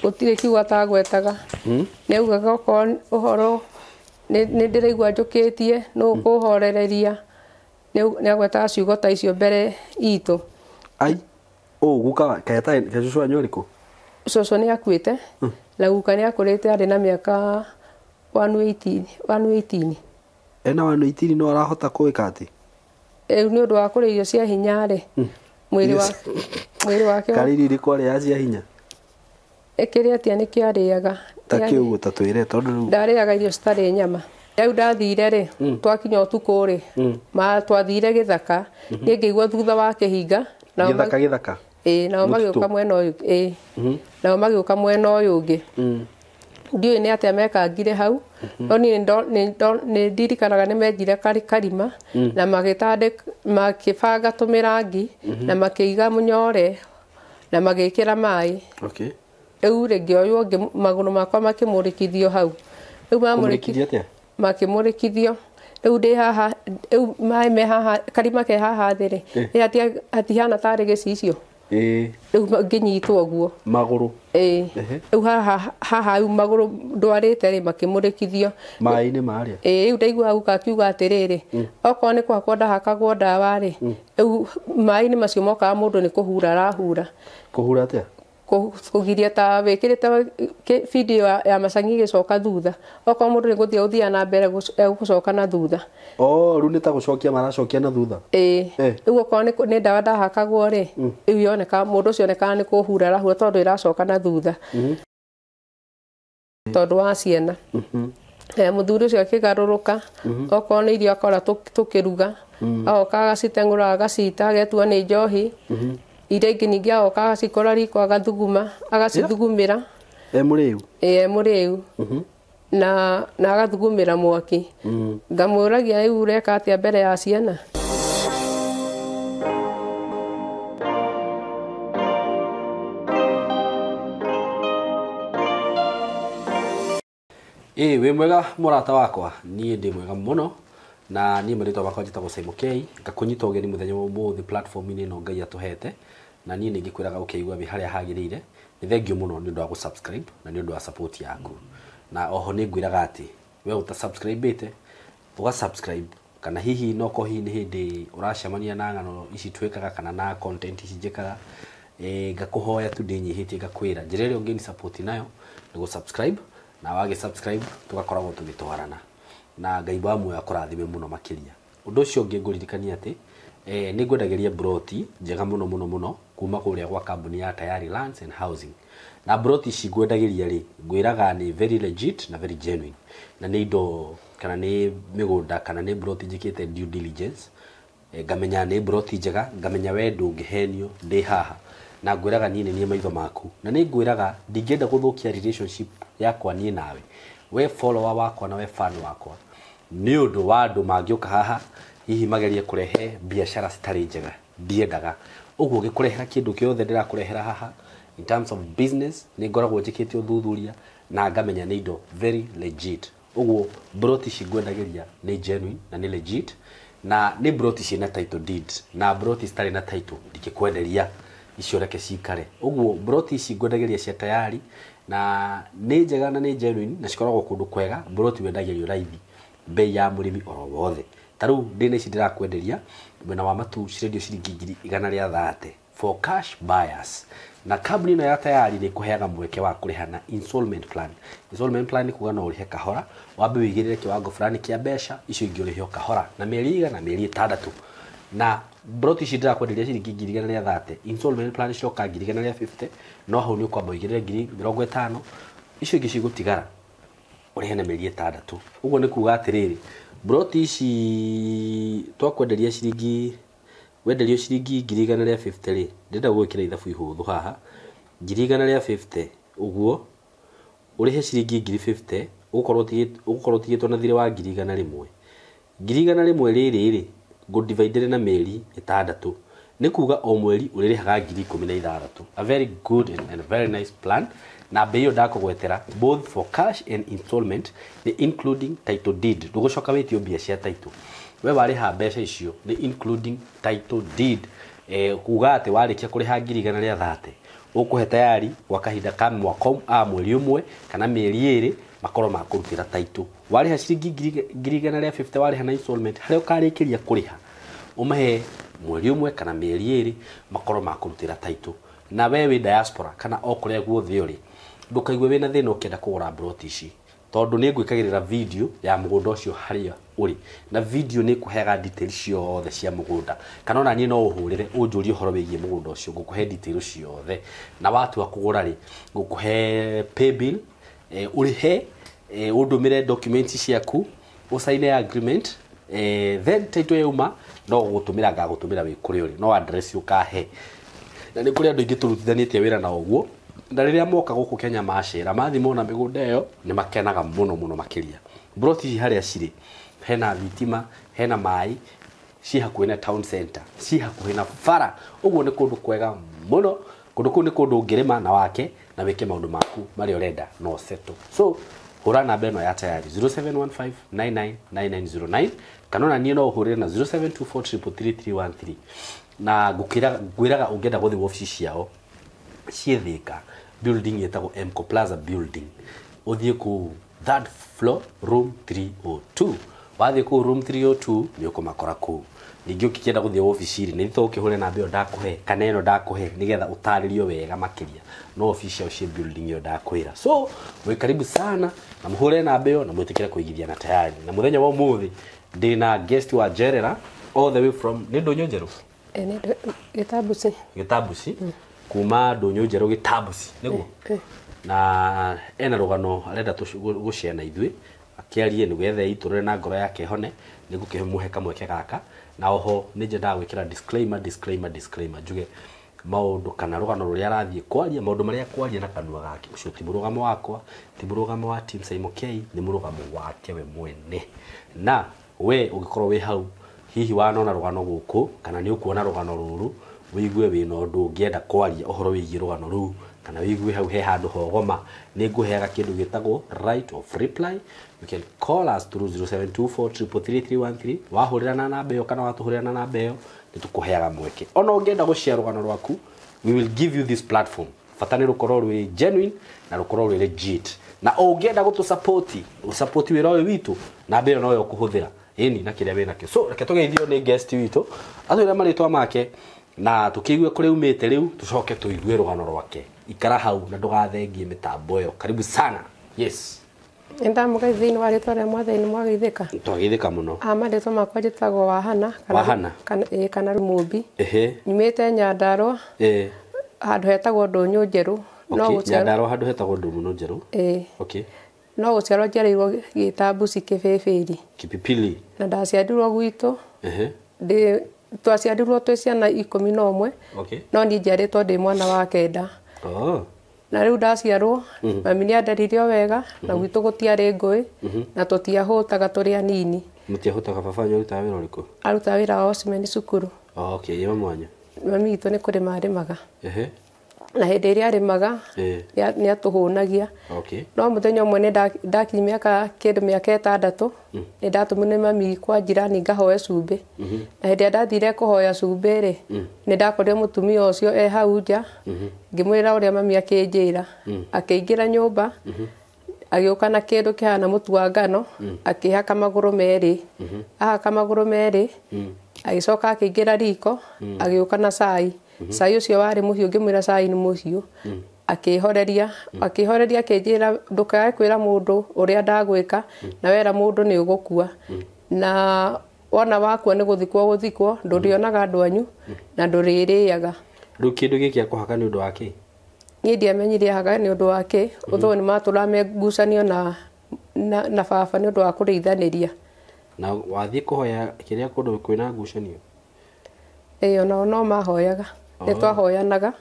gutire kiuga ta gwetaga ne ugaga ko uhoro ne ndiraigua njukitie no kuhorereria ne agweta ciugo ta icio mbere itu ai guka kayata kecucu anyoriku coco ni akuite na guka ni akurite ari na miaka 118 ena 118 no arahota kuika ati ni undu wa kuria irio cia hinya ri mwiri wake kariri ri kwari ya cia hinya ekiri atia ni kiariaga takiugo tatwire tondu ndariaga irio citari nyama riu ndathire ri twakinya utuku ri ma twathire githaka ni ngĩigua thutha wa kihinga na githaka na magĩũka mwena ũyũ na magĩũka mwena ũyũ ũngĩ ndiũĩ nĩ atĩa mekangire hau no nĩ ndirikanaga nĩ menjire karima na makĩbanga tũmĩrangi na makĩiga mũnyore na magĩkĩra maĩ rĩu ngĩoywo magũrũ makwa makĩmũrĩkithio hau rĩu makĩmũrĩkithio rĩu ndĩ haha rĩu maĩ me haha karima ke haha thĩ rĩ hatihana tarĩ gĩcicio rĩu ngĩnyitwo ũguo magũrũ rĩu haha magũrũ ndwarĩte rĩ makĩmũrĩkithio maĩ-inĩ marĩa rĩu ndaigua guka akiuga atĩrĩrĩ okorwo nĩ kwakwa ndahakagwo ndawa rĩ rĩu maĩ-inĩ macio mokaga mũndũ nĩ kũhura arahura kũhura atĩa kugiria ta wikirite video ya Macangi gicoka thutha okorwo mundu ni guthia na mbere gucoka na thutha ru ni ta gucokia maracokia na thutha rĩu okorwo ni ndawa ndahakagwo ri rĩu yoneka mundu ucio onekana ni kuhura arahura tondu iracoka na thutha tondu wa ciana muthuri ucio akigaruruka okorwo ni irio akora tukiruga agoka agaciteng'ura agacita agetua ni njohi iria ingĩ ningĩ agoka agacikora riko agathuguma agacithugumĩra mũrĩu na agathugumĩra mwaki ngamũragia rĩu ũreka atĩa mbere ya ciana wĩ mwega mũrata wakwa niĩ ndĩ mwega mũno na niĩ marĩtwa makwa njĩtagwo Simon K ngakũnyita ũgeni mũthenya wa ũmũthĩ platform-inĩ ĩno Ngai atũhete na niĩ nĩ ngĩkwĩraga ũkĩigua harĩa hagĩrĩire nĩ thengio mũno nĩ ũndũ wa gũ-subscribe na nĩ ũndũ wa support yaku na oho nĩ ngwĩraga atĩ we ũta-subscribe-ĩte ũga-subscribe kana hihi no ko hihi nĩ hĩndĩ ũracemania na ng'ano ici twĩkaga kana na content ici njĩkaga ngakũhoya tu ndĩnyihĩtie ngakwĩra njĩra ĩrĩa ũngĩni support nayo nĩ gũ-subscribe na wagĩ-subscribe tũgakoragwo tũgĩtwarana na Ngai wa muoyo akũrathime mũno makĩria ũndũ ũcio ũngĩ ngũririkania atĩ nĩ ngwendagĩria broti njega mũno kuma kũrĩa gwa kambuni ya Tayari Lands and Housing na broti ici ngwendagĩria rĩ ngwĩraga nĩ very legit na very genuine na nĩ indo kana nĩ mĩgũnda kana nĩ broti njĩkĩte due diligence ngamenya nĩ broti njega ngamenya we ndũngĩhenio ndĩ haha na ngwĩraga niĩ nĩ niĩ maitho maku na nĩ ngwĩraga ndingĩenda gũthũkia relationship yakwa niĩ nawe we follower wakwa na we fan wakwa nĩ ũndũ wa andũ mangĩũka haha hihi magerie kũrehe biashara citarĩ njega ndiendaga ũguo gĩkũrehera kĩndũ kĩothe ndĩrakũrehera haha in terms of business nĩ ngoragwo njĩkĩte ũthuthuria na ngamenya nĩ indo very legit ũguo broti ici ngwendagĩria nĩ genuine na nĩ legit na nĩ broti ciĩna title deed na broti citarĩ na title ndingĩkwenderia icio reke cikare ũguo broti ici ngwendagĩria cia Tayari na nĩ njega na nĩ genuine na cikoragwo kũndũ kwega broti wendagĩrio raithi bei ya mũrĩmi oro wothe tarĩu ndĩna ici ndĩrakwenderia mwena wa matu cirendio ciringi 130 for cash buyers na kambuni ĩno ya Tayari nĩ kũheaga mweke wa kũrĩha na installment plan nĩ kuga no ũrĩhe kahora wambe wĩigĩrĩre kĩwango fulani kĩa mbeca icio ingĩ ũrĩhe kahora na mĩeri 6 na mĩeri 6 na broti ici ndĩrakwenderia ciringi 130 installment plan coka 150 no hau nĩ ũkwamba wĩigĩrĩre 50 icio ingĩ cigũtigara ũrĩhe na mĩeri 6 ũguo nĩ kuga atĩrĩrĩ broti ici twakwenderia ciringi wenderio ciringi 150 rĩ ndĩrenda gwĩkĩra ithabu ihũthũ haha 150 ũguo ũrĩhe ciringi 50 ũgũkorwo tigĩtwo na thirĩ wa 100 rĩrĩ rĩ ngũ-divide na mĩeri 6 nĩ kuga o mweri ũrĩrĩhaga 16,000 a very good and very nice plan na bei ĩyo ndakũgwetera both for cash and installment including title deed ndũgũcoka wĩtio mbia cia title we warĩha mbeca icio nĩ including title deed kuga ati warikia kuriha 130 ukuhe tayari gwa kahinda ka mwaka mweri umwe kana mieri 2 makoro ma kurutira taito wariha ciringi 150 wariha na installment haria ukarikiria kuriha umahe mweri umwe kana mieri 2 makoro ma kurutira taito na wewe diaspora kana okuria guothe uri ndukaigue wina thina ukenda kugura broti ici tondu ni ngwikagirira video ya mugunda ucio haria uri na video ni kuhega details ciothe cia mugunda kana ona nie no uhurire unjurie uhoro wigie mugunda ucio ngukuhe details ciothe na watu wa kugura ri ngukuhe pay bill urihe undumire documents ciaku usaine agreement then taito yuma no gutumira ngagutumira wi kuri uri no address ukahe na ni kuri andu ingi turutithanitie wira na oguo na riria moka guku Kenya macera mathimo na migunda iyo ni makenaga muno makiria broti haria ciri hena thitima hena mai ci hakuhi na town center ci hakuhi na bara uguo ni kundu kwega muno kundu kuu ni kundu ngirima na wake na wike maundu maku mari urenda no settle so hura namba ino ya tayari 0715999909 kanona nie no uhurire na 0724333313 na ngwiraga ungenda guthi office ciao ciethika building yetagwo Mco Plaza building uthie ku third floor room 302 wathie ku room 302 ni ukumakora ku ningi ukienda guthie office iri ni thoke hure na mbio ndakuhe kana ino ndakuhe nigetha utaririo wega makiria no office yao cie building yo ndakwira so we karibu sana na muhure na mbio na mwitikira kuigithia na tayari na muthenya wa muthi ndina guest wa Jerera all the way from ni Ndonyo Njeru Gitabusi kuma Ndonyo Njeru Gitabusi niguo na ena rugano arenda tugushare na ithui akiarie ni gethe iturure na ngoro yake hone nigukimuhe kamweke gaka na oho nije ndagwikira disclaimer juge maundu kana rugano ruria arathie kwaria maundu maria kwaria na kanua gake ucio ti murugamo wakwa ti murugamo wa team Simon K ni murugamo wake we mwene na we ugikorwo we hau hihi wanona rugano guku kana ni ukuona rugano ruru wigue wina undu ungienda kwaria uhoro wigie rugano ru kana wigue hau he handu hogoma ni nguheaga kindu gitagwo right of reply you can call us through 0724333313 wahurira na namba iyo kana watuhurira na namba iyo nitukuheaga mweke ona ungienda gushare rugano rwaku we will give you this platform fatani rukorwo rwi genuine na rukorwo rwi legit na ungienda gutu support wira uyu witu namba iyo no yo kuhuthira ini na kiria wina ke so reke tugeithio ni guest witu atwira maritwa make na tukiigwe kuri umite riu tucoke tuigwe rugano rwake ikara hau na ndugathengie mitambo yo karibu sana yes enda mugaithini waritwa ria mwathani mwagithika twagithika muno maritwa makwa njitagwo Wahana kana Rumumbi nyumite Nyandarua handu hetagwo Ndonyo Njeru no guciarwo Nyandarua handu hetagwo Ndonyo Njeru okay no guciarwo njereirwo Gitabusi Kibibiri Kipipili na ndaciarirwo gwitu ndi twaciarirwo twi ciana 11 okay no ni njiaritwo ndi mwana wa kenda na riu ndaciarwo mami ni andaririo wega na gwitu gutiari ngui na tutiahutaga turi anini mutiahutaga baba nyu ruta wira uriku aruta wira wa Osmeni cukuru okay yema mwanya mami itu ni kuri marimaga na hindi iria arimaga ni atuhunagia okay no muthenya umwe ni ndaki miaka 6 ni ndatumune mami kwa jirani ngahoe cumbi na hindi ndathire kuhoya cumbi ri ni ndakorire mutumia ucio hau nja ngimwira uria mami akinjira akiingira nyumba agioka na kindu kihana mutu wa ngano akihaka maguru meri ahaka maguru meri agicoka akiingira riko agioka na cai cai ucio wari muhiu ngimwira cai ni muhiu akihoreria akinjira ndukae kwira mundu uria ndagwika na wera mundu ni ugukua na wona wakwa ni guthikwo ndurionaga andu anyu na nduririaga ru kindu giki akuhaka ni undu wake ni ndiamenyire haka ni undu wake utho ni maturame ngucanio na baba ni undu wa kurithaniria na wathie kuhoya kiria kundu kwina ngucanio no mahoyaga ni twahoyanaga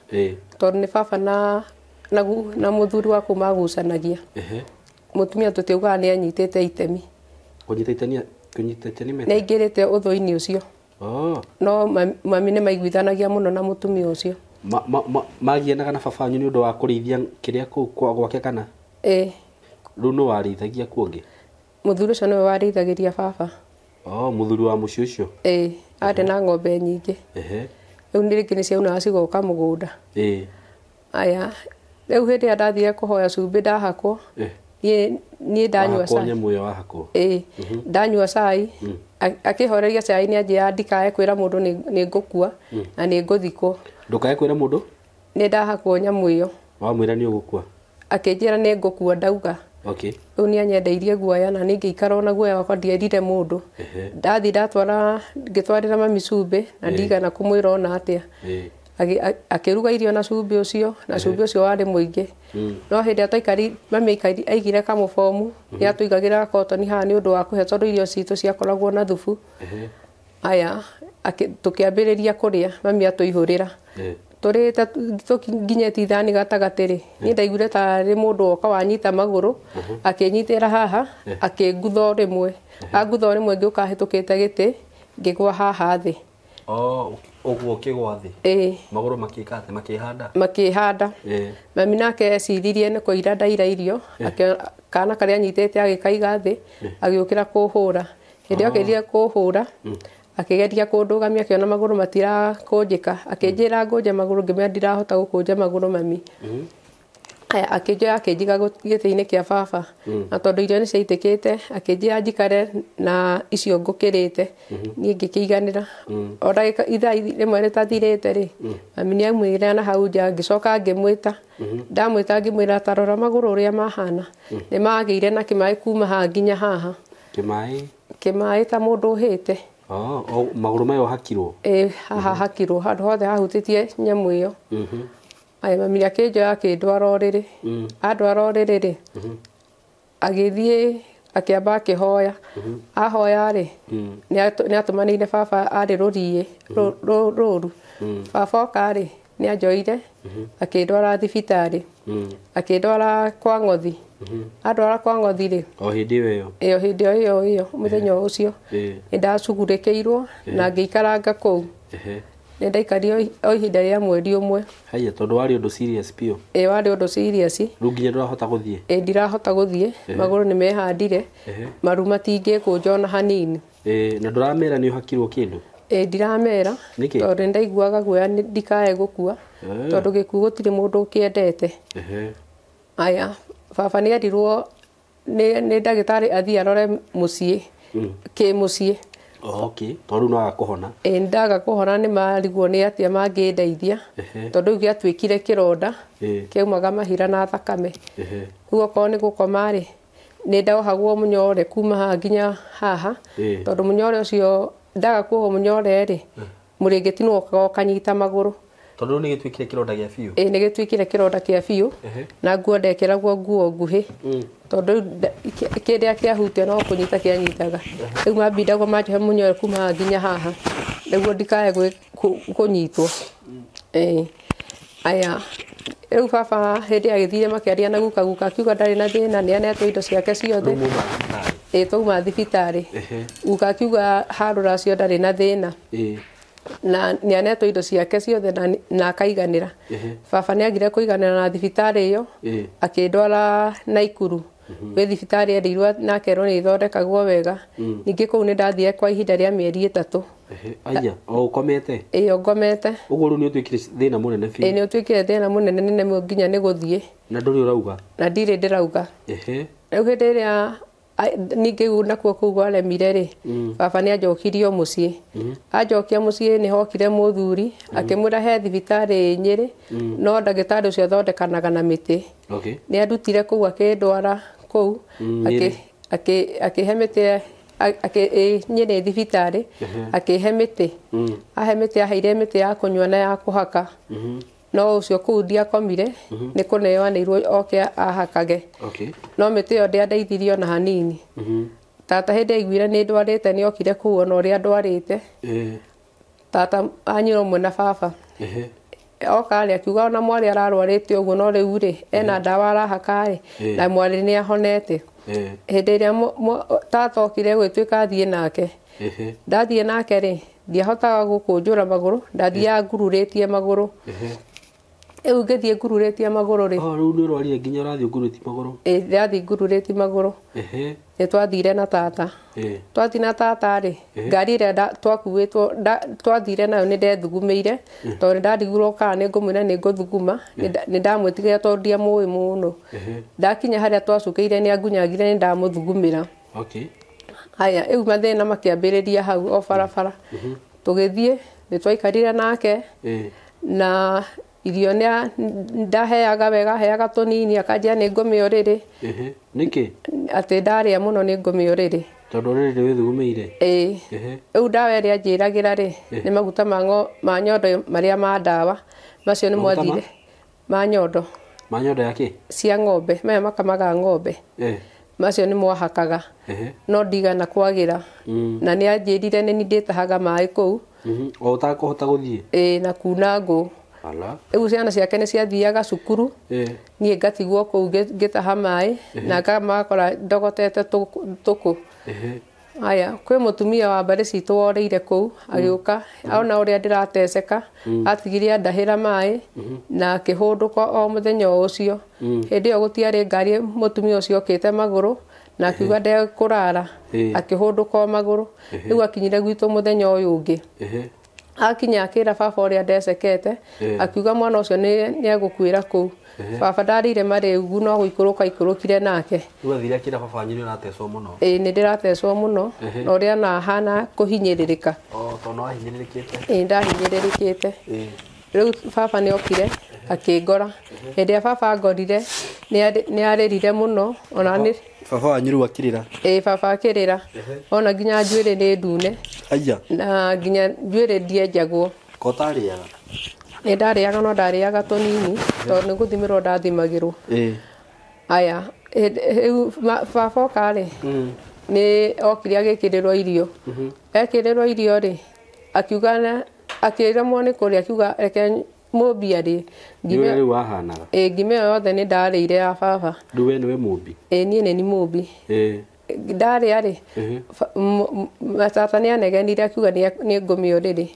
tondu ni baba na muthuri wa kumagucanagia mutumia tutiugaga ni anyitite itemi kunyita itemi na ingirite uthoini ucio no mami ni maiguithanagia muno na mutumia ucio magienaga na baba nyu ni undu wa kurithia kiria gwake kana ru no warithagia kuonge muthuri ucio no warithagiria baba muthuri wa mucio ucio ari na ng'ombe nyingi Rĩu rĩngĩ nĩ ciaunaga cigoka mũgũnda. Aya rĩu hĩndĩ ĩrĩa ndathire kũhoya cumbĩ ndahakwo niĩ ndanyua cai. Nyamũ ĩyo wahakwo. Ndanyua cai akĩhoreria cai nĩ anjĩra ndikae kwĩra mũndũ nĩ ngũkua na nĩ ngũthikwo. Ndũkae kwĩra mũndũ? Nĩ ndahakwo nyamũ ĩyo. Wamwĩra nĩ ũgũkua? Akĩnjĩra nĩ ngũkua ndauga. Rĩu nĩ anyendeirie guoya na niĩ ngĩikara na guoya wakwa ndierire mũndũ. Ndathi ngĩtwarĩra mami cumbĩ na ndigana kũmwĩra ona atĩa. Akĩruga irio na cumbĩ ũcio na cumbĩ ũcio warĩ mũingĩ. No hĩndĩ ĩrĩa mami aigire kamũbomu nĩ atũigagĩra kotoni haha nĩ ũndũ wa kũhe tondũ irio citũ ciakoragwo na thubu. Aya tũkĩambĩrĩria kũrĩa mami atũihũrĩra. Tũrĩte tũkinyĩtie ithani gatagatĩ-rĩ niĩ ndaiguire tarĩ mũndũ woka wanyita magũrũ akĩnyitĩra haha akĩngutha rĩmwe. Angutha rĩmwe ngĩũka hĩtũkĩte gĩtĩ ngĩgwa haha thĩ. Ũguo ũkĩgwa thĩ? Magũrũ makĩhanda? Makĩhanda. Mami nake eciririe nĩ kũira ndaira irio kana karĩa anyitĩte agĩkaiga thĩ agĩũkĩra kũhũra. Hĩndĩ ĩyo okĩrire kũhũra akĩgeria kũndũgamia akĩona magũrũ matirakũnjĩka akĩnjĩra ngũnje magũrũ ngĩmera ndirahota gũkũnja magũrũ mami. Akĩnjoya akĩnjiga gĩtĩ-inĩ kĩa baba na tondũ irio nĩ ciaitĩkĩte akĩnjĩra njikare na icio ngũkĩrĩte niĩ ngĩkĩiganĩra. O ndagĩka ithaa rĩmwe rĩtathirĩte-rĩ mami nĩ aumĩrire na hau nja ngĩcoka ngĩmwĩta. Ndamwĩta ngĩmwĩra ta rora magũrũ ũrĩa mahana nĩ magĩire na kĩmaĩ kuma haha nginya haha. Kĩmaĩ ta mũndũ ũhĩte. Magũrũ mayo hakirwo? Haha hakirwo handũ hothe hahutĩtie nyamũ ĩyo. Aya mami akĩnjoya akĩndwara ũrĩrĩ. Andwara ũrĩrĩ-rĩ agĩthiĩ akĩamba akĩhoya. Ahoya-rĩ nĩ atũmanĩire baba arĩ rũriĩ rũru. Baba oka-rĩ nĩ anjoire akĩndwara thibitarĩ. Akĩndwara kwa Ng'othi. Andwara kwa Ng'othi-rĩ o hĩndĩ ĩyo hĩndĩ ĩyo mũthenya ũcio nĩ ndacugurĩkĩirwo na ngĩikaranga kũu. Nĩ ndaikarire o ihinda rĩa mweri ũmwe. Haya tondũ warĩ ũndũ serious biũ? Warĩ ũndũ serious. Rĩu nginya ndũrahota gũthiĩ? Ndirahota gũthiĩ magũrũ nĩ mehandire maru matingĩkũnja ona hanini. Na ndũramera nĩ ũhakirwo kĩndũ? Ndiramera tondũ nĩ ndaiguaga guoya ndikae gũkua tondũ gĩkuũ gũtirĩ mũndũ ũkĩendete. Aya baba nĩ erirwo nĩ ndagĩtarĩ athiĩ arore mũciĩ kĩmũciĩ. Tondũ no agakũhona? Ndaga kũhona nĩ marigwo nĩ atĩa mangĩndeithia tondũ rĩu gĩatuĩkire kĩronda kĩaumaga mahira na thakame. Rĩu okorwo nĩ gũkoma-rĩ nĩ ndohagwo mũnyore kuma haha nginya haha tondũ mũnyore ũcio ndaga kuohwo mũnyore-rĩ mũrĩngĩti nĩ wokaga ũkanyita magũrũ. Tondũ nĩ gĩtuĩkire kĩronda gĩa biũ? Nĩ gĩtuĩkire kĩronda kĩa biũ na nguo ndekĩragwo nguo nguhĩ tondũ kĩrĩa kĩahutia no kũnyita kĩanyitaga. Rĩu mambindagwo manjohe mũnyore kuma haha nginya haha nĩguo ndikae kũnyitwo. Aya rĩu baba hĩndĩ agĩthire makĩaria na guka akiuga ndarĩ na thĩna nĩ anetwo indo ciake ciothe. Twauma thibitarĩ guka akiuga harũra cio ndarĩ na thĩna na nĩ anetwo indo ciake ciothe na akaiganĩra. Baba nĩ agire kũiganĩra na thibitarĩ ĩyo akĩndwara Naikuru gwĩ thibitarĩ endeirwo na akerwo nĩ ithondekagwo wega. Ningĩ kũu nĩ ndathire kwa ihinda rĩa mĩeri 3. O ũkomete? Ngomete. Ũguo rĩu nĩ ũtuĩkire thĩna mũnene biũ? Nĩ ũtuĩkire thĩna mũnene nginya nĩ gũthiĩ. Na ndũrĩ ũrauga? Na ndirĩ ndĩrauga. Rĩu hĩndĩ ĩrĩa ningĩ nakuo kũu gwaremire-rĩ baba nĩ anjokirio mũciĩ. Anjokia mũciĩ nĩ hokire mũthuri akĩmwĩra he thibitarĩ Nyĩrĩ no ndagĩtarĩ ũcio athondekanaga na mĩtĩ. Nĩ andutire kũu akĩndwara kũu akĩhe mĩtĩ Nyĩrĩ thibitarĩ akĩhe mĩtĩ. Ahe mĩtĩ aheire mĩtĩ ya kũnyua na ya kũhaka. No ũcio kũu ndiakomire nĩ kũneanĩirwo oke ahakage. No mĩtĩ ĩyo ndĩandeithirie ona hanini. Tata hĩndĩ aiguire nĩ ndwarĩte nĩ okire kũu ona ũrĩa ndwarĩte. Tata anyuĩra ũmwe na baba. Oka-rĩ akiuga ona mwarĩ ararwarĩte ũguo no rĩu-rĩ ena ndawa arahaka-rĩ na mwarĩ nĩ ahonete. Hĩndĩ ĩrĩa tata okire gwĩtuĩka thiĩ nake. Ndathiĩ nake-rĩ ndiahotaga gũkũnjũra magũrũ ndathiaga ngururĩtie magũrũ. Rĩu ngĩthiĩ ngururĩtie magũrũ rĩ. Rĩu nĩ ũrwarire nginya ũrathiĩ ngururĩtie magũrũ? Ndĩrathiĩ ngururĩtie magũrũ. Nĩ twathire na tata. Twathiĩ na tata rĩ, ngari ĩrĩa twakuĩtwo twathire nayo nĩ ndethugumĩire tondũ nĩ ndarigirwo kana nĩ ngũmwĩra nĩ ngũthuguma, nĩ ndamwĩtigĩra tondũ ndiamũĩ mũno. Ndakinya harĩa twacukĩire nĩ angunyagire nĩ ndamũthugumĩra. Haya, rĩu mathĩna makĩambĩrĩria hau o barabara. Tũgĩthiĩ nĩ twaikarire nake na irio ndaheaga wega, heaga tũnini, akanjĩra nĩ ngũmĩorĩrĩ. Nĩkĩ? Atĩ ndarĩa mũno nĩ ngũmĩorĩrĩ. Tondũ rĩrĩ wĩthugumĩire? Rĩu ndawa ĩrĩa anjĩragĩra rĩ, nĩ maguta ma nyondo marĩa ma ndawa. Macio nĩ mwathire. Ma nyondo. Ma nyondo ya kĩ? Cia ng'ombe, maya makamaga ng'ombe. Macio nĩ mwahakaga. No ndigana kwagĩra. Na nĩ anjĩrire nĩ ndĩtahaga maĩ kũu. O ũtakũhota gũthiĩ? Na kuna ngũ. Rĩu ciana ciake nĩ ciathiaga cukuru, niĩ ngatigwo kũu ngĩtaha maĩ na ngamakora ndogotete tũkũ. Haya, kwĩ mũtumia wa mbarĩ citũ worĩire kũu, agĩũka ona ũrĩa ndĩrateceka, atigire andahĩra maĩ na akĩhũndũka o mũthenya ũcio. Hĩndĩ ĩyo gũtiarĩ ngari, mũtumia ũcio okĩte magũrũ na akiuga ndekũrara, akĩhũndũka o magũrũ. Rĩu akinyire gwitũ mũthenya ũyũ ũngĩ. Akinya akĩra baba ũrĩa ndecekete, akiuga mwana ũcio nĩ egũkuĩra kũu. Baba ndarĩire marĩgu no gũikũrũka ikũrũkire nake. Rĩu athire akĩra baba wanyu nĩ ũratecwo mũno? Nĩ ndĩratecwo mũno, na ũrĩa na hana kũhinyĩrĩrĩka. Tondũ nĩ wahinyĩrĩrĩkĩte? Ndahinyĩrĩrĩkĩte. Rĩu baba nĩ okire akĩngora. Hĩndĩ ĩrĩa baba angorire nĩ arĩrire mũno. Baba wanyu rĩu akĩrĩra? Baba akĩrĩra. Ona nginya njuĩrĩ nĩ ndune. Na nginya njuĩrĩ ndienjagwo. Ko ũtarĩaga? Nĩ ndarĩaga no ndarĩaga tũnini tondũ nĩ gũthimĩrwo ndathimagĩrwo. Aya, rĩu baba oka rĩ, nĩ okire agĩkĩrĩrwo irio. Ekĩrĩrwo irio rĩ, akiuga akĩremwo nĩ kũrĩa, akiuga reke mũmbi arĩ. Nĩwe rĩu wahanaga? Ngima ĩyo yothe nĩ ndarĩire ya baba. Rĩu we nĩwe mũmbi? Niĩ nĩ mũmbi. Ndarĩa rĩ, tata nĩ anegenire akiuga nĩ ngũmĩorĩrĩ.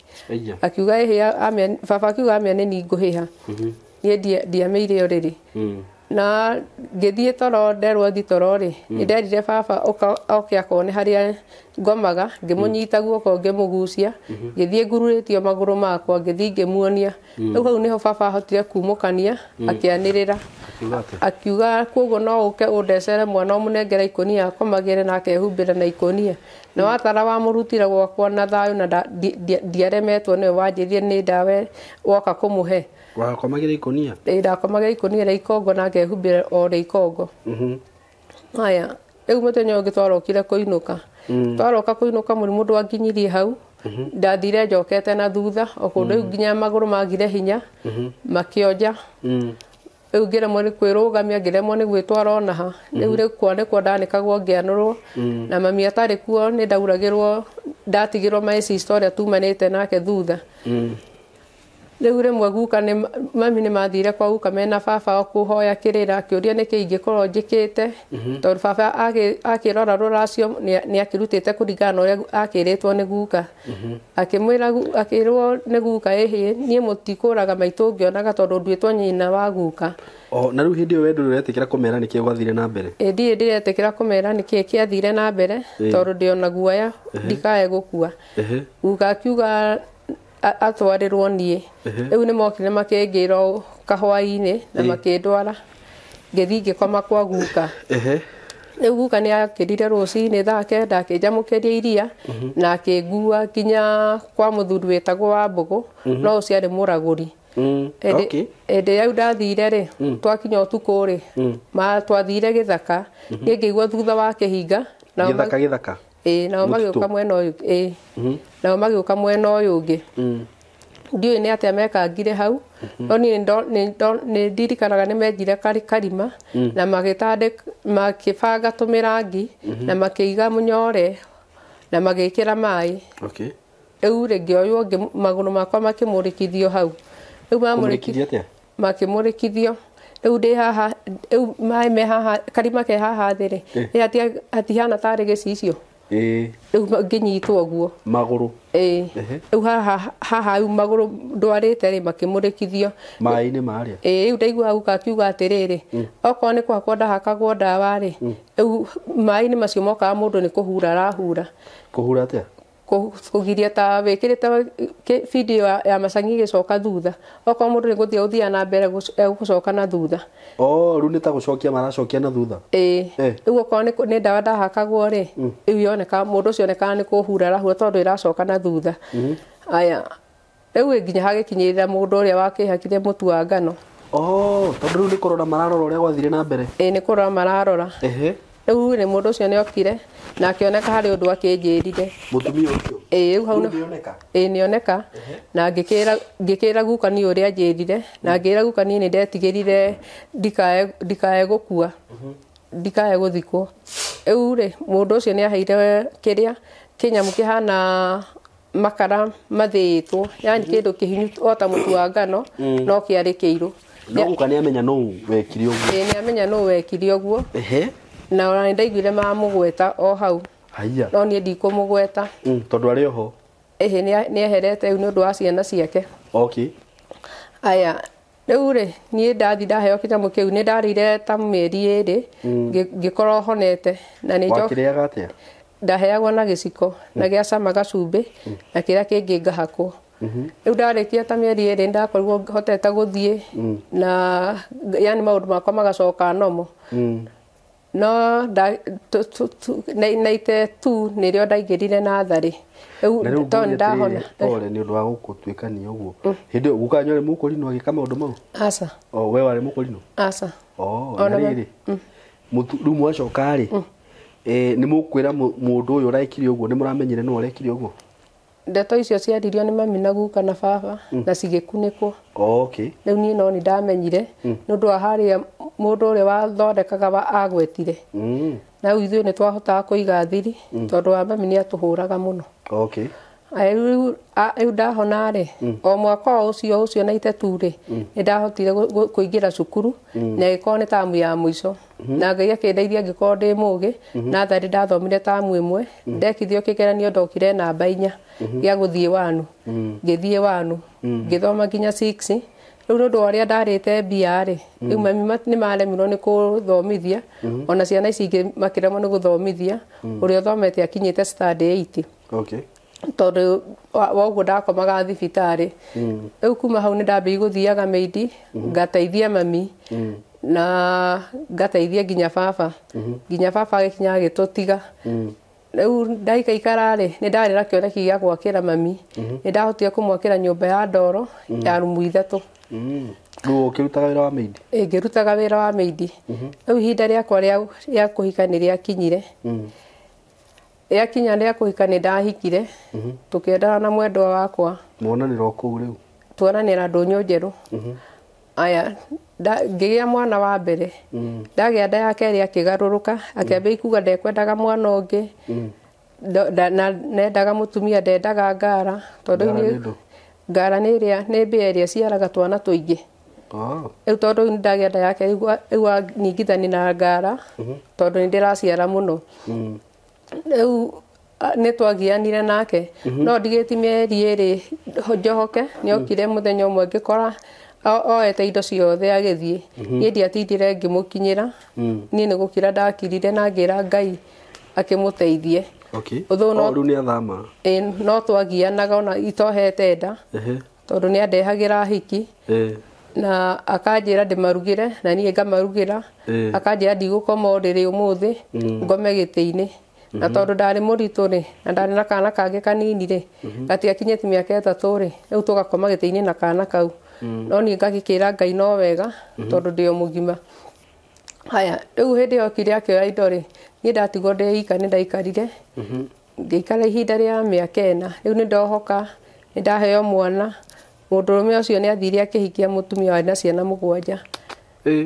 Akiuga baba akiuga amĩane nĩ ngũhĩha. Niĩ ndiamĩire orĩrĩ. Na ngĩthiĩ toro, nderwo thi toro rĩ, nĩ nderire baba oke akone harĩa ngomaga, ngĩmũnyita guoko ngĩmũgucia, ngĩthiĩ ngururĩtio magũrũ makwa, ngĩthiĩ ngĩmuonia. Rĩu hau nĩho baba ahotire kumũkania, akĩanĩrĩra. Akiuga koguo no ũke ũndecere mwana ũmũnengere ikũnia akomagĩre na akehumbĩra na ikũnia. Na watara wamũrutire gwakwa na thayũ na ndiaremetwo, nĩwe wanjĩrire nĩ ndawa woka kũmũhe. Wakomagĩra ikũnia? Ndakomagĩra ikũnia rĩa ikongo na akehumbĩra o rĩa ikongo. Haya, rĩu mũthenya ũngĩ twarokire kũinũka. Twaroka kũinũka mũrimũ ndwanginyirie hau. Ndathire njokete na thutha, o kũndũ rĩu nginya magũrũ magire hinya, makĩonja. Rĩu ngĩremwo nĩ kwĩrũgamia, ngĩremwo nĩ gwĩtwara ona ha. Rĩu nĩkuo ndanĩkagwo ngĩanũrwo, na mami atarĩ kuo nĩ ndauragĩrwo, ndatigĩrwo my sister ũrĩa tumanĩte nake thutha. Rĩu rĩmwe guka mami nĩ mathire kwa guka mena baba kũhoya kĩrĩra, akĩũria nĩkĩ ingĩkorwo njĩkĩte, tondũ baba akĩrora rũracio nĩ akĩrutĩte kũringana na ũrĩa akĩrĩtwo nĩ guka. Akĩrwo nĩ guka ĩhĩ, niĩ mũtikũraga maitũ ngĩonaga tondũ nduĩtwo nyina wa guka. Na rĩu hĩndĩ ĩyo we ndũrĩ ũretĩkĩra kũmera nĩkĩĩ gwathire na mbere? Ndirĩ ndĩretĩkĩra kũmera nĩkĩĩ kĩathire na mbere, tondũ ndĩona guoya ndikae gũkua. Guka akiuga atwarĩrwo niĩ. Rĩu nĩ mokire makĩngĩra kahũa-inĩ na makĩndwara, ngĩthiĩ ngĩkoma kwa guka. Rĩu guka nĩ akĩrire rũcinĩ thaa kenda, akĩnjamũkĩria iria na akĩngua nginya kwa mũthuri wĩtagwo Wambũgũ, no ũcio arĩ mũragũri. Hĩndĩ ĩyo ndathire rĩ, twakinya ũtukũ rĩ, twathire gĩthaka, niĩ ngĩigua thutha wa kĩhinga. Gĩthaka? Nao magĩũka mwena ũyũ. Nao magĩũka mwena ũyũ ũngĩ. Ndiũĩ nĩ atĩa mekangire hau, no niĩ nĩ ndirikanaga nĩ menjire karima na makĩbanga tũmĩrangi na makĩiga mũnyore na magĩkĩra maĩ. Rĩu ngĩoywo magũrũ makwa makĩmũrĩkithio hau. Makĩmũrĩkithio. Rĩu ndĩ haha, rĩu maĩ me haha, karima ke haha thĩ rĩ, hatihana tarĩ gĩcicio. Rĩu ngĩnyitwo guo magũrũ rĩu haha magũrũ ndwarĩte rĩ makĩmũrĩkithio maĩ-inĩ marĩa rĩu ndaigua guka akiuga atĩrĩrĩ okorwo nĩ kwakwo ndahakagwo ndawa rĩ rĩu maĩ-inĩ macio mokaga mũndũ nĩ kũhura arahura kũhura atĩa kũgiria ta wĩkĩrĩte video ya macang'i gĩcoka thutha okorwo mũndũ nĩ gũthiĩ na mbere gũcoka na thutha rĩu nĩ ta gũcokia maracokia na thutha rĩu okorwo nĩ ndawa ndahakagwo rĩ rĩu yoneka mũndũ ũcio onekaga nĩ kũhura arahura tondũ ĩracoka na thutha aya rĩu nginya hagĩkinyĩrĩra mũndũ ũrĩa wakĩhakire mũtu wa ngano tondũ rĩu nĩ kũrora mararora ũrĩa gwathire na mbere nĩ kũrora mararora rĩu nĩ mũndũ ũcio nĩ okire na akĩoneka harĩ ũndũ akĩnjĩrire mũtumia ũcio rĩu hau nĩoneka na ngĩkĩra guka niĩ ũrĩa anjĩrire na ngĩra guka niĩ nĩ ndetigĩrire ndikae gũkua ndikae gũthikwo rĩu rĩ mũndũ ũcio nĩ aheire kĩrĩa kĩnyamũ kĩhana makara mathĩĩtwo yani kĩndũ kĩhinyu o ta mũtu wa ngano no kĩarĩ kĩirũ no guka nĩ amenya nũ wekire ũguo nĩ amenya nũ wekire ũguo na ona nĩ ndaiguire mamũgweta o hau no niĩ ndikũmũgweta tondũ arĩ oho nĩ eherete rĩu nĩ ũndũ wa ciana ciake aya rĩu rĩ niĩ ndathi ndaheo kĩnyamũ kĩu nĩ ndarĩire ta mĩeri 2 ngĩkorwo honete na wakĩrĩaga atĩa ndaheagwo na gĩciko na gĩa cama gacumbĩ na kĩrĩa kĩngĩ ngahakwo rĩu ndarĩkia ta mĩeri 2 ndakorirwo hotete gũthiĩ na yani maũndũ makwa magacoka nomo no 92 nĩrĩo ndaingĩrire natharĩ rĩu tondũ ndahona nĩ ũndũ wa gũtuĩkania ũguo hĩndĩ ĩyo gukanyo arĩ mũkũrinũ agĩka maũndũ mau aca we warĩ mũkũrinũ aca rĩrĩ rĩu mwacoka rĩ nĩ mũkwĩra mũndũ ũyũ ũrekire ũguo nĩ mũramenyire nĩ ũrekire ũguo ndeto icio ciaririo nĩ mami na guka na baba na cigĩkunĩkwo rĩu niĩ no nĩ ndamenyire nĩ ũndũ wa harĩa mũndũ ũrĩa wathondekaga agwetire na rĩu ithuĩ nĩ twahotaga kũiga thiri tondũ wa mami nĩ atũhũraga mũno rĩu ndahona rĩ o mwaka ũcio na itetu rĩ nĩ ndahotire kũingĩra cukuru na ĩgĩkorwo nĩ tamu ya mũico na Ngai akĩndeithia ngĩkorwo ndĩ mũgĩ natharĩ ndathomire tamu ĩmwe ndekithio kĩgeranio ndokire namba 4 gĩa gũthiĩ wanu ngĩthiĩ wanu ngĩthoma nginya 6 rĩu nĩ ũndũ wa ũrĩa ndarĩte mbia rĩ rĩu mami nĩ maremirwo nĩ kũthomithia ona ciana ici ingĩ makĩremwo nĩ gũthomithia ũrĩa ũthomete akinyĩte standard 8 tondũ woguo ndakomaga thibitarĩ rĩu kuma hau nĩ ndambĩrĩirie gũthiaga Meidi ngateithia mami na ngateithia nginya baba agĩkinya agĩtũtiga rĩu ndaikaikara rĩ nĩ ndarĩ na kĩoneki gĩa gwakĩra mami nĩ ndahotire kũmwakĩra nyũmba ya ndoro ya rumu 3 rĩu ũkĩrutaga wĩra wa Meidi ngĩrutaga wĩra wa Meidi rĩu ihinda rĩakwa rĩa kũhika nĩ rĩakinyire rĩakinya rĩa kũhika nĩ ndahikire tũkĩendana na mwendwa wakwa mwonanĩra kũu rĩu tuonanĩra ndũnyũ njerũ aya ngĩgĩa mwana wa mbere ndagĩa nda ya kerĩ akĩgarũrũka akĩambia kuga ndekwendaga mwana ũngĩ na nendaga mũtumia ndendaga ngara tondũ ngara nĩ mbĩa ĩrĩa ciaraga twana tũingĩ rĩu tondũ ndagĩa nda ya kerĩ rĩu anyingithani na ngara tondũ nĩ ndĩraciara mũno rĩu nĩ twagianire nake no ndigĩti mĩeri 2 njohoke nĩ okire mũthenya ũmwe ngĩkora oete indo ciothe agĩthiĩ niĩ ndiatindire ngĩmũkinyĩra niĩ nĩ gũkira ndakirire na ngĩra Ngai akĩmũteithie rĩu nĩ athama no twagianaga ona itohete nda tondũ nĩ andehagĩra hiki na akanjĩra ndĩmarugĩre na niĩ ngamarugĩra akanjĩra ndigũkoma ũrĩrĩ ũmũthĩ ngome gĩtĩ-inĩ na tondũ ndarĩ mũritũ rĩ na ndarĩ na kana kangĩ kanini rĩ gatiakinyĩte mĩaka 3 rĩ rĩu tũgakoma gĩtĩ-inĩ na kana kau no niĩ ngagĩkĩra Ngai no wega tondũ ndĩ o mũgima haya rĩu hĩndĩ ĩyo okire akĩoya indo rĩ niĩ ndatigwo ndĩ ika nĩ ndaikarire ngĩikara ihinda rĩa mĩaka 4 rĩu nĩ ndohoka nĩ ndaheo mwana mũndũrũme ũcio nĩ athire akĩhikia mũtumia wa na ciana 7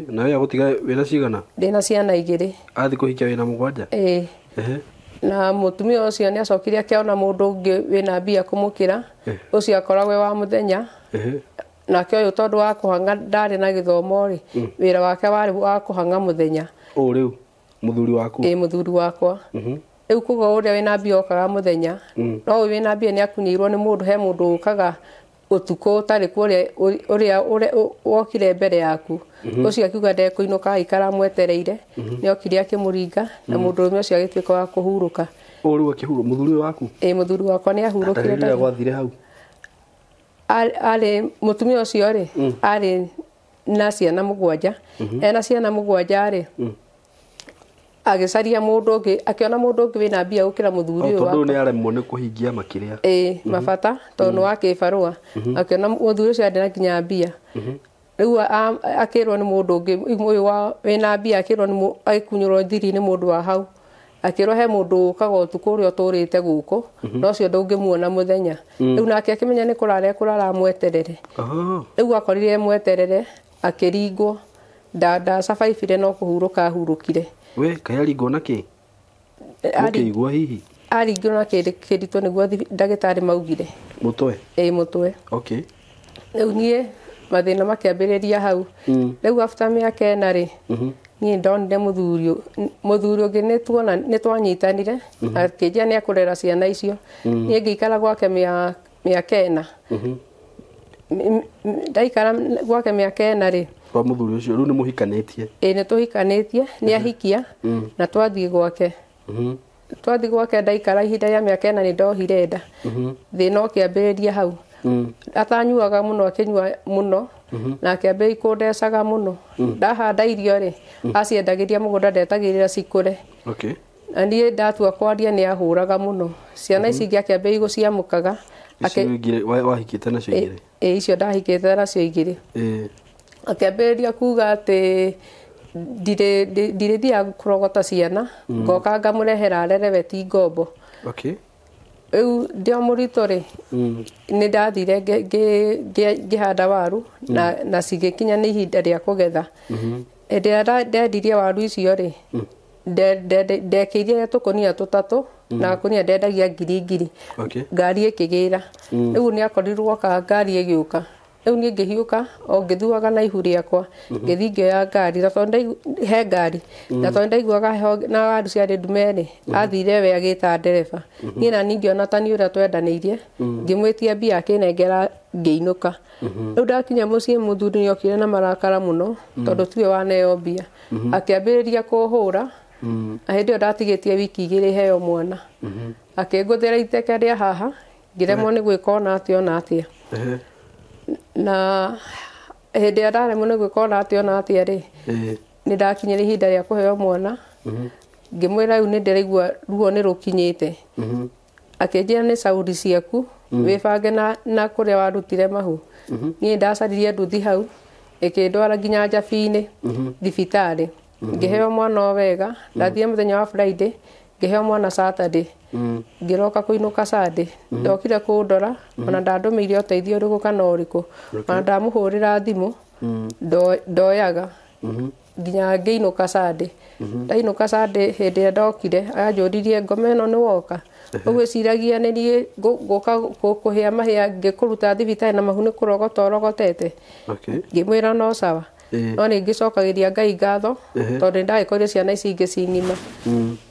na wewe gũtiga wĩna cigana ndĩna ciana 2 athi kũhikia wĩna 7 na mũtumia ũcio nĩ acokire akĩona mũndũ ũngĩ wĩna mbia kũmũkĩra ũcio akoragwo wa mũthenya nake ũyũ tondũ wa kũhanga ndarĩ na gĩthomo rĩ wĩra wake warĩ wa kũhanga mũthenya rĩu mũthuri waku mũthuri wakwa Rĩu kuga ũrĩa wĩna mbia okaga mũthenya no wĩna mbia nĩ akunyĩirwo nĩ mũndũ he mũndũ ũkaga ũtukũ ũtarĩ ũrĩa wokire mbere yaku ũcio akiuga ndekũinũka aikara mwetereire nĩ okire akĩmũringa na mũndũ ũmwe ũcio agĩtuĩka wa kũhurũka. Rĩu akĩhurũka mũthuri waku? Mũthuri wakwa nĩ ahurũkire. Rĩrĩa gwathire hau arĩ mũtumia ũcio rĩ arĩ na ciana mũgwanja ena ciana mũgwanja rĩ agĩcaria mũndũ ũngĩ akĩona mũndũ ũngĩ wĩna mbia gũkĩra mũthuri ũyũ wakwa. Tondũ nĩ aremwo nĩ kũhingia makĩria mabata tondũ wa kĩbarũa akĩona mũthuri ũcio arĩ na nginya mbia. Rĩu akĩrwo nĩ mũndũ ũngĩ ũyũ wĩna mbia akĩrwo agĩkunyũrwo thiri nĩ mũndũ wa hau akĩrwo he mũndũ ũkaga ũtukũ ũrĩa ũtũrĩte gũkũ no ũcio ndũngĩmuona mũthenya. Rĩu nake akĩmenya nĩ kũrara mweterere. Rĩu akorire mweterere akĩringwo ndacabaibire no kũhurũka ahurũkire. We kaĩ aringwo na kĩ? Ũkĩigua hihi? Aringirwo na kĩndũ kĩritũ nĩguo ndagĩtarĩ maugire. Mũtwe? Mũtwe. Okay. Rĩu niĩ mathĩna makĩambĩrĩria hau. Rĩu after mĩaka ĩna rĩ niĩ ndonire mũthuri ũngĩ nĩ twanyitanire akĩnjĩra nĩ akũrera ciana icio. Niĩ ngĩikara gwake mĩaka ĩna. Ndaikara gwake mĩaka ĩna rĩ kwa mũthuri ũcio rĩu nĩ mũhikanĩtie? Nĩ tũhikanĩtie nĩ ahikia na twathiĩ gwake ndaikara ihinda rĩa mĩaka ĩna nĩ ndohire nda. Thĩna ũkĩambĩrĩria hau atanyuaga mũno akĩnyua mũno na akĩambĩrĩria kũndecaga mũno. Ndahanda irio rĩ aciendagĩria mũgũnda ndetagĩrĩra cikũre. Na niĩ ndatua kwaria nĩ ahũraga mũno. Ciana ici ingĩ akĩambĩrĩria gũciamũkaga. Wahikĩte nacio igĩrĩ? Icio ndahikĩte nacio igĩrĩ. Akĩambĩrĩria kuga atĩ ndirĩthiaga kũrogota ciana ngoka ngamũrehera arere we ti ngombo. Rĩu ndĩ mũritũ rĩ nĩ ndathire ngĩhanda waru na cigĩkinya nĩ ihinda rĩa kũgetha. Hĩndĩ ĩrĩa ndendirie waru icio rĩ ndekĩire tũkũnia tũtatũ na gakũnia ndendagia ngiri. Ngari ĩkĩgĩra. Rĩu nĩ akorirwo ka ngari ĩgĩũka. Rĩu niĩ ngĩhiũka o ngĩthuaga na ihu rĩakwa ngĩthiĩ ngĩoya ngari na tondũ he ngari na tondũ ndaiguaga heho na waru ciarĩ ndume rĩ athire we agĩta ndereba. Niĩ na niĩ ngĩona ta nĩ ũrĩa twendanĩirie ngĩmwĩtia mbia akĩnengera ngĩinũka. Rĩu ndakinya mũciĩ mũthuri nĩ okire na marakara mũno tondũ tiwe waneo mbia. Akĩambĩrĩria kũhũra na hĩndĩ ĩyo ndatigĩtie wiki igĩrĩ heo mwana. Akĩngũthĩra iteke rĩa haha ngĩremwo nĩ gwĩka ona atĩa. Na hĩndĩ ĩrĩa ndaremwo nĩ gwĩka ona atĩa rĩ nĩ ndakinyĩra ihinda rĩa kũheo mwana. Ngĩmwĩra rĩu nĩ ndĩraigua ruo nĩ rũkinyĩte. Akĩnjĩra nĩ cauri ciaku wĩbange na kũrĩa warutire mahu. Niĩ ndacaririe nduthi hau ĩkĩndwara nginya Njabi-inĩ thibitarĩ. Ngĩheo mwana o wega. Ndathire mũthenya wa Friday ngĩheo mwana Saturday. Ngĩroka kũinũka Sunday. Ndokire kũndora ona ndandũmĩire ũteithio ũrĩkũ kana ũrĩkũ. Ona ndamũhũrĩra thimũ ndoyaga nginya ngĩinũka Sunday. Ndainũka Sunday hĩndĩ ĩrĩa ndokire anjũririe ngoma ĩno nĩ woka? Ũgwĩciragia nĩ niĩ ngũka kũhĩa mahĩa ngĩkũruta thibitarĩ na mahu nĩ kũrogota ũrogotete? Ngĩmwĩra no sawa. No nĩ ngĩcokagĩria Ngai ngatho tondũ nĩ ndagĩkorire ciana ici ingĩ ci ng'ima.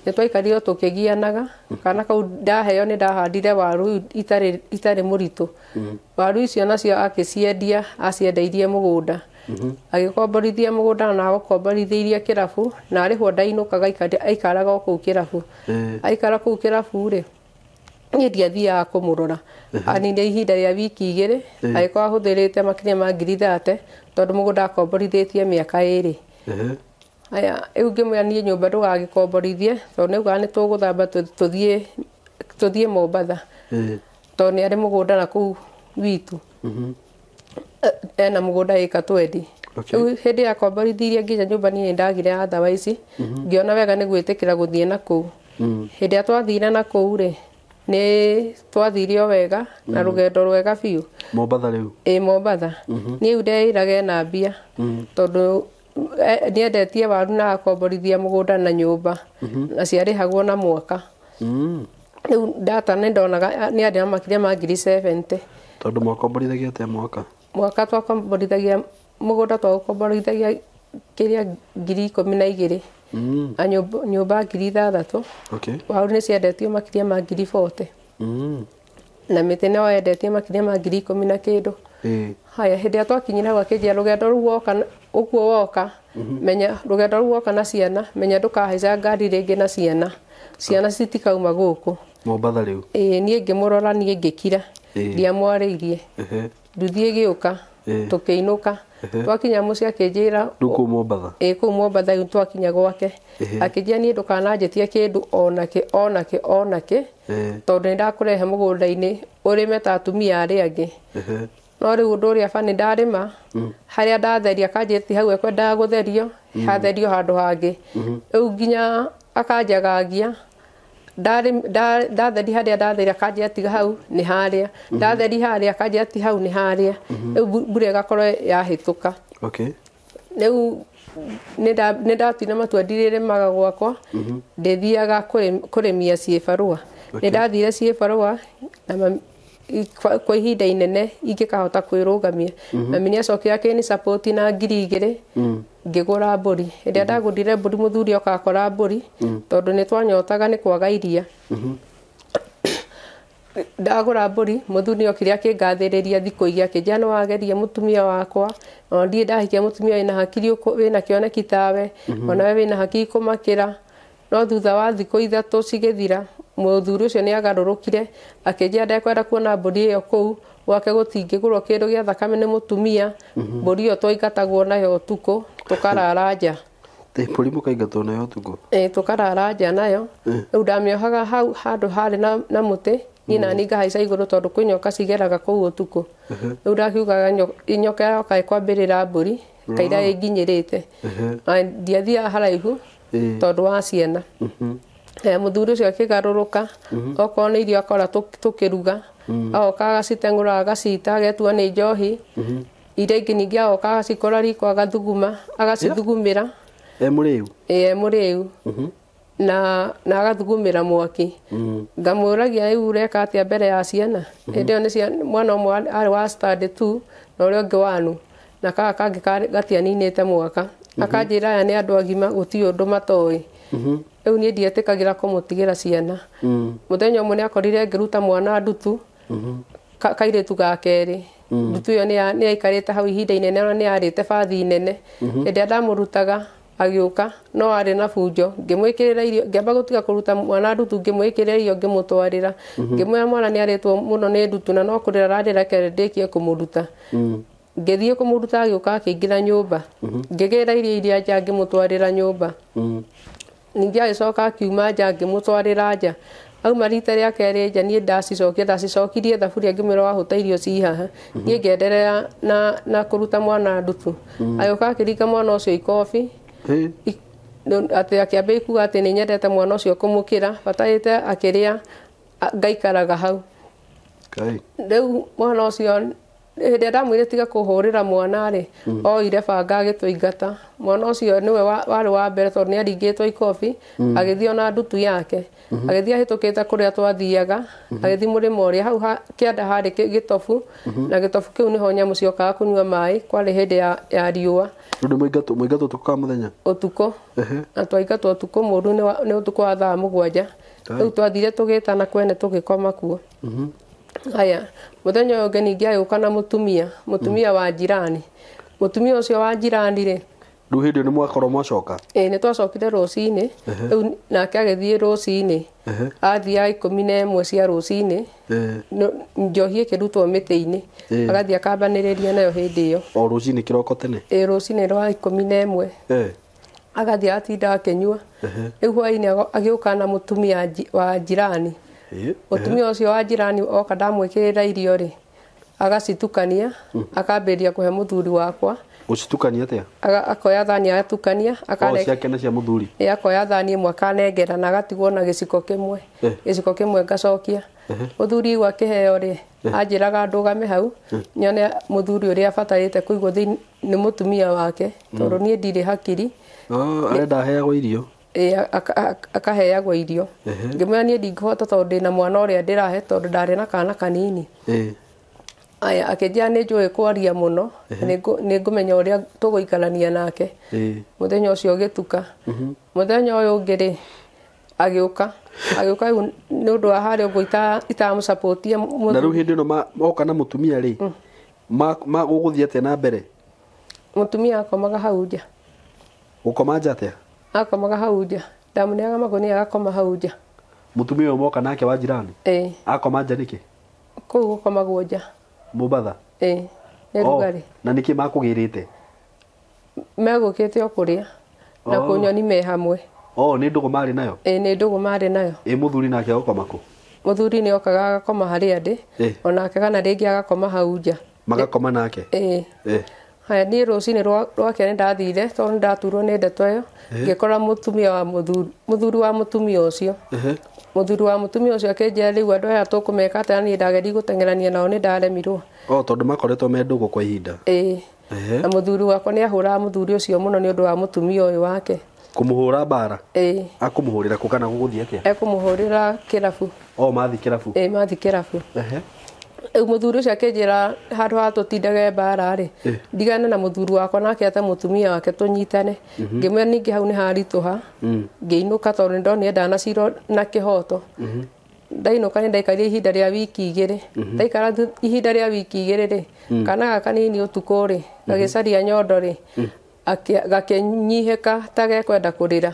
Nĩ twaikarire tũkĩgianaga kana kau ndaheo nĩ ndahandire waru itarĩ mũritũ. Waru icio nacio akĩciendia aciendeirie mũgũnda. Agĩkomborithia mũgũnda na agũkomborithĩirie kĩrabu na arĩhwo ndainũkaga aikaraga o kũu kĩrabu. Aikara kũu kĩrabu rĩ niĩ ndiathiaga kũmũrora. Anine ihinda rĩa wiki igĩrĩ agĩkorwo ahũthĩrĩte makĩria ma ngiri 30 tondũ mũgũnda akomborithĩtie mĩaka 2. Rĩu ngĩmwĩra niĩ nyũmba ndũgagĩkomborithie tondũ nĩ augaga nĩ tũgũthamba tũthiĩ Mombatha tondũ nĩ arĩ mũgũnda na kũu witũ. Ena mũgũnda ĩka 20. Rĩu hĩndĩ ya komborithirie nginya nyũmba niĩ ndagire athawa ici ngĩona wega nĩ gwĩtĩkĩra gũthiĩ na kũu. Hĩndĩ ĩrĩa twathire na kũu rĩ nĩ twathire o wega na rũgendo rwega biũ. Mombatha rĩu? Mombatha. Niĩ ndeĩraga ena mbia tondũ nĩ endetie waru na akomborithia mũgũnda na nyũmba na ciarĩhagwo na mwaka. Rĩu data nĩ ndonaga nĩ arĩ na makĩria ma ngiri 70. Tondũ mwakomborithagia atĩa mwaka? Mwaka twakomborithagia mũgũnda twagũkomborithagia kĩrĩa ngiri 12. na nyũmba 6,000. Okay. Waru nĩ ciendetio makĩria ma 40,000. Na mĩtĩ no yendetie makĩria ma 10,000 na kĩndũ. Haya, hĩndĩ ĩrĩa twakinyire gwakĩnjia rũgendo rũu woka ũguo woka, menya rũgendo rũu woka na ciana, menya ndũkahaica ngari rĩngĩ na ciana citikauma gũkũ Mombatha rĩu. Niĩ ngĩmũrora, niĩ ngĩkira, ndiamwarĩirie. Nduthi ĩgĩũka, tũkĩinũka, twakinya mũciĩ akĩnjĩra kũu Mombatha. Kũu Mombatha rĩu twakinya gwake, akĩnjĩra niĩ ndũkananjĩtie kĩndũ onakĩ tondũ nĩndakũrehe mũgũnda-inĩ ũrĩme ta atumia arĩa angĩ. No rĩu ũndũ ũrĩa nĩ ndarĩma, harĩa ndatheria akanjĩra hau ekwendaga gũtherio, hatherio handũ hangĩ. Rĩu nginya akanjagagia, ndatheri harĩa ndatheria akanjĩra tiga hau nĩ harĩa, ndatheri harĩa akanjĩra ti hau nĩ harĩa. Rĩu mbura ĩgakorwo yahĩtũka. Rĩu nĩndatuire matua ndirĩrĩmaga gwakwa, ndĩthiaga kũrĩmia Ciĩbarũa. Nĩndathire Ciĩbarũa kwa ihinda inene ingĩkahota kwĩrũgamia. Mami nĩacokire akĩni support na 2,000 ngĩgũra mbũri. Hĩndĩ ndagũrire mbũri, mũthuri oka akora mbũri tondũ nĩtwanyotaga nĩ kwaga iria. Ndagũra mbũri, mũthuri okire akĩngathĩrĩria thikũ igĩ, akĩnjĩra nĩwageria mũtumia wakwa, ona ndirĩ ndahikia mũtumia wĩna hakiri wĩna kĩoneki tawe, onawe wĩna hakiri kũmakĩra. No thutha wa thikũ 3 cigĩthira, mũthuri ũcio nĩagarũrũkire akĩnjĩra ndekwenda kuona mbũri ĩyo kũu gwake gũtingĩgũrwo kĩndũ gĩa thakame nĩ mũtumia. Mbũri ĩyo twaingatagwo nayo ũtukũ, tũkarara nja. Mbũri mũkaingatwo nayo ũtukũ? Tũkarara nja nayo. Rĩu ndamĩohaga hau handũ harĩ na mũtĩ, niĩ nani ngahaica igũrũ tondũ kwĩ nyoka cigeraga kũu ũtukũ. Rĩu ndakiugaga nyoka yoka ĩkwambĩrĩra mbũri, kaira ĩnginyĩrĩte. Ndiathiaga haraihu tondũ wa ciana. Mũthuri ũcio akĩgarũrũka, okorwo nĩ irio akora tũkĩruga, agoka agaciteng'ũra agacita, agetua nĩ njohi. Iria ingĩ ningĩ agoka agacikora riko agathuguma, agacithugumĩra. Mũrĩu? Mũrĩu. Na agathugumĩra mwaki. Ngamũragia rĩu ũreka atĩa mbere ya ciana. Hĩndĩ ĩyo mwana ũmwe arĩ wa standard 2 na ũrĩa ũngĩ wa nũ, na kaka kangĩ gatianinĩte mwaka. Akanjĩra aya nĩ andũ agima, gũtirĩ ũndũ matoĩ. Rĩu niĩ ndietĩkagĩra kũmũtigĩra ciana. Mũthenya ũmwe nĩakorire ngĩruta mwana ndutu, kairĩtu ga kerĩ. Ndutu ĩyo nĩyaikarĩte hau ihinda inene, ona nĩyarĩte bathi nene. Hĩndĩ ĩrĩa ndamũrutaga agĩũka, no arĩ na bunjo, ngĩmwĩkĩrĩra irio, ngĩamba gũtiga kũruta mwana ndutu, ngĩmwĩkĩrĩra irio ngĩmũtwarĩra. Ngĩmwĩra mwana nĩarĩtwo mũno nĩ ndutu na no kũrĩra ararĩra kere ndĩkie kũmũruta. Ngĩthiĩ kũmũruta agĩũka akĩingĩra nyũmba, ngĩgĩra irio iria nja ngĩmũtwarĩra nyũmba. Ningĩ agĩcoka akiuma nja ngĩmũtwarĩra nja. Auma rita rĩa kerĩ nja, niĩ ndacicokirie thaburia ngĩmwĩra wahũta irio ci haha. Niĩ ngĩenderea na kũruta mwana ndutu. Agĩũka akĩringa mwana ũcio ikobi, atĩ akĩambia kuuga atĩ nĩnyendete mwana ũcio kũmũkĩra, batarĩte akĩrĩa ngaikaraga hau. Rĩu mwana ũcio hĩndĩ ĩrĩa ndamwĩrire tiga kũhũrĩra mwana-rĩ, oire banga agĩtũingata. Mwana ũcio nĩwe warĩ wa mbere tondũ nĩaringĩtwo ikobi, agĩthiĩ ona ndutu yake, agĩthiĩ ahĩtũkĩte kũrĩa twathiaga, agĩthiĩ mũrĩmo ũrĩa hau kĩanda harĩ gĩtobu, na gĩtobu kĩu nĩho nyamũ ciokaga kũnyua maĩ, kwarĩ hĩndĩ ya riũa. Mũingatwo ũtukũ wa mũthenya? Ũtukũ, na twaingatwo ũtukũ mũru nĩ ũtukũ wa thaa 7. Rĩu twathire tũgĩtana kwene tũgĩkoma kuo. Haya, mũthenya ũyũ ũngĩ ningĩ agĩũka na mũtumia wa njirani. Mũtumia ũcio wa njirani-rĩ, rĩu hĩndĩ ĩyo nĩmwakorwo mwacoka? Nĩtwacokire rũcinĩ, rĩu nake agĩthiĩ rũcinĩ, athiaga 11 cia rũcinĩ, njohi ĩkĩrutwo mĩtĩ-inĩ, agathiĩ akambanĩrĩria nayo hĩndĩ ĩyo. O rũcinĩ kĩroko tene? Rũcinĩ rwa 11. Agathiĩ atinda akĩnyua. Rĩu hwaĩ-inĩ agĩũka na mũtumia wa njirani. Mũtumia ũcio wa njirani oka ndamwĩkĩrĩra irio-rĩ, agacitukania, akambĩrĩria kũhe mũthuri wakwa. Gũcitukania atĩa? Akoya thani agatukania, ciake na cia mũthuri? Akoya thani ĩmwe akanengera na agatigwo na gĩciko kĩmwe. Gĩciko kĩmwe ngacokia. Mũthuri igua akĩheo-rĩ, anjĩraga ndũgame hau, nyone mũthuri ũrĩa abatarĩte kũigwo thĩinĩ nĩ mũtumia wake, tondũ niĩ ndirĩ hakiri. Arenda aheagwo irio? Akaheagwo irio. Ngĩmwĩra niĩ ndingĩhota tondũ ndĩna mwana ũrĩa ndĩrahe tondũ ndarĩ na kana kanini. aya akenjia nĩ njũĩ kwaria mũno nĩ ngũmenya ũrĩa tũgũikarania nake mũthenya ũcio ũgĩtuka mũthenya ũyũ ũngĩ rĩ agĩũka nĩ ũndũ wa harĩa ũguo itamũsapotia na rĩu hĩndĩ ĩno moka na mũtumia rĩ gũgũthiĩ atĩa na mbere mũtumia akomaga hau nja gũkoma nja atĩa akomaga hau nja ndamũneaga magunia agakoma hau nja mũtumia ũyũ moka nake wa jirani akoma nja nĩkĩ kũu gũkomagwo nja Mũbatha nĩ rugarĩ na nĩkĩ makũgĩrĩte megũkĩte o kũrĩa na kũnyoni me hamwe nĩ ndũgũ marĩ nayo nĩ ndũgũ marĩ nayo mũthuri nake agakoma kũ mũthuri nĩ okaga agakoma harĩa ndĩ onake kana rĩngĩ agakoma hau nja magakoma nake haya niĩ rũcinĩ rwake nĩ ndathire tondũ nĩ ndaturwo nĩ ndeto ĩyo ngĩkora mũtumia wa mũthuri wa mũtumia ũcio mũthuri wa mũtumia ũcio akĩnjĩra rĩu andũ aya tũkũmeka atĩa niĩ ndageri gũteng'erania nao nĩ ndaremirwo tondũ makoretwo me ndũgũ kwa ihinda na mũthuri wakwa nĩ ahũraga mũthuri ũcio mũno nĩ ũndũ wa mũtumia ũyũ wake kũmũhũra mbara akũmũhũrĩra kũ kana gũgũthiĩ atĩa ekũmũhũrĩra kĩrabu mathi kĩrabu mathi kĩrabu rĩu mũthuri ũcio akĩnjĩra handũ ha tũtindage mbara rĩ ndigane na mũthuri wakwa nake ate mũtumia wake tũnyitane ngĩmwĩra ningĩ hau nĩ haritũha ngĩinũka tondũ nĩ ndonire ndanacirwo na kĩhoto ndainũka nĩ ndaikarire ihinda rĩa wiki igĩrĩ ndaikara ihinda rĩa wiki igĩrĩ rĩ kana gaka nini ũtukũ rĩ gagĩcaria nyondo rĩ gakĩnyihĩka ta gekwenda kũrĩra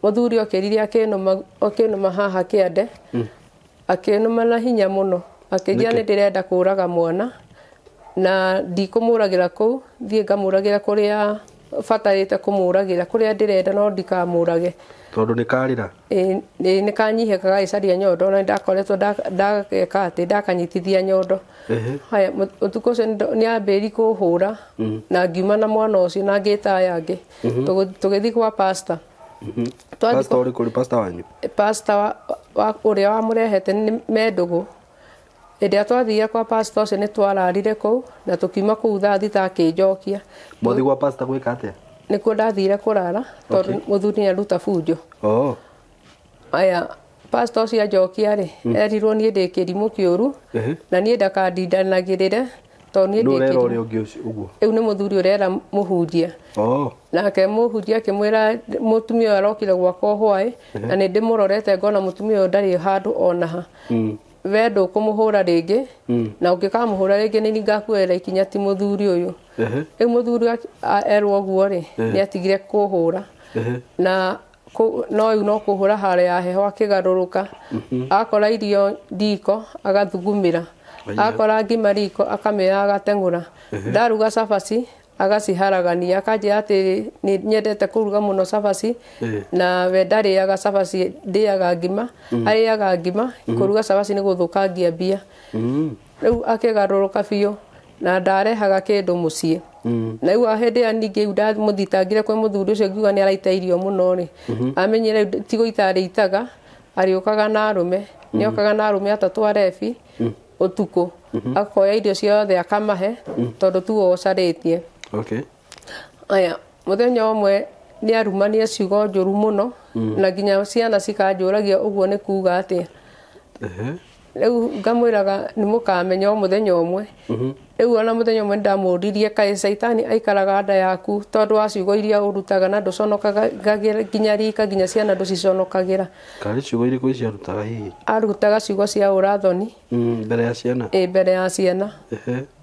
mũthuri okĩrire akĩnũma haha kĩande akĩnũma na hinya mũno akĩnjĩra nĩ ndĩrenda kũraga mwana na ndikũmũragĩra kũu thiĩ ngamũragĩra kũrĩa batarĩte kũmũragĩra kũrĩa ndĩrenda no ndikamũrage tondũ nĩ karĩra nĩ kanyihĩka gagĩcaria nyondo na ndakoretwo ndageka atĩ ndakanyitithia nyondo haya ũtukũ ũcio nĩ ambĩri kũhũra na ngiuma na mwana ũcio na ngĩta aya angĩ tũgĩthiĩ kwa pastor pastor ũrĩkũ nĩ pastor wanyu pastor ũrĩa wamũrehete nĩ mendũgũ ĩrĩa twathire kwa pastor ũcio nĩ twararire kũu na tũkiuma kũu thaa thita akĩnjokia mwathi gwa pastor gwĩka atĩa nĩkuo ndathire kũrara tondũ mũthuri nĩ aruta bunjo aya pastor ũcio anjokia rĩ erirwo niĩ ndĩ kĩrimũ kĩũru na niĩ ndakandindanagĩrĩre tondũ niĩ ndĩ kĩrimũ rĩu nĩ mũthuri ũrera mũhunjia nake mũhunjia akĩmwĩra mũtumia ũyũ arokire gwakwa hwaĩ na nĩ ndĩmũrorete ngona mũtumia ũyũ ndarĩ handũ onaha we ndũkũmũhũra rĩngĩ na ũngĩkamũhũra rĩngĩ nĩ ngakuoera ikinya ti mũthuri ũyũ rĩu mũthuri erwo ũguo rĩ nĩ atigire kũhũra na no rĩu no kũhũra harĩa ya heho akĩgarũrũka akora irio ndiko agathugumĩra akora ngima riko akamĩoya agateng'ũra ndaruga cabaci agaciharagania akanjĩra atĩ nĩ nyendete kũruga mũno cabaci na we ndarĩaga cabaci ndĩaga ngima arĩaga ngima kũruga cabaci nĩ gũthũkangia mbia rĩu akĩgarũrũka biũ na ndarehaga kĩndũ mũciĩ na rĩu hĩndĩ ĩyo ningĩ ndamũthitangire kwĩ mũthuri ũcio ngiuga nĩ araita irio mũno rĩ amenyire ti gũita arĩitaga arĩũkaga na arũme nĩ okaga na arũme atatũ arebi ũtukũ akoya irio ciothe akamahe tondũ tu ocarĩtie aya mũthenya ũmwe nĩ arumania ciugo njũru mũno na nginya ciana cikanjũragia ũguo nĩ kuuga atĩa rĩu ngamwĩraga nĩ mũkamenya o mũthenya ũmwe rĩu ona mũthenya ũmwe ndamũririe kaĩ caitani aikaraga nda yaku tondũ wa ciugo iria ũrutaga na ndũconokaga nginya rika nginya ciana ndũciconokagĩra karĩ ciugo irĩkũ ciarutaga hihi arutaga ciugo cia ũrathoni mbere ya ciana mbere ya ciana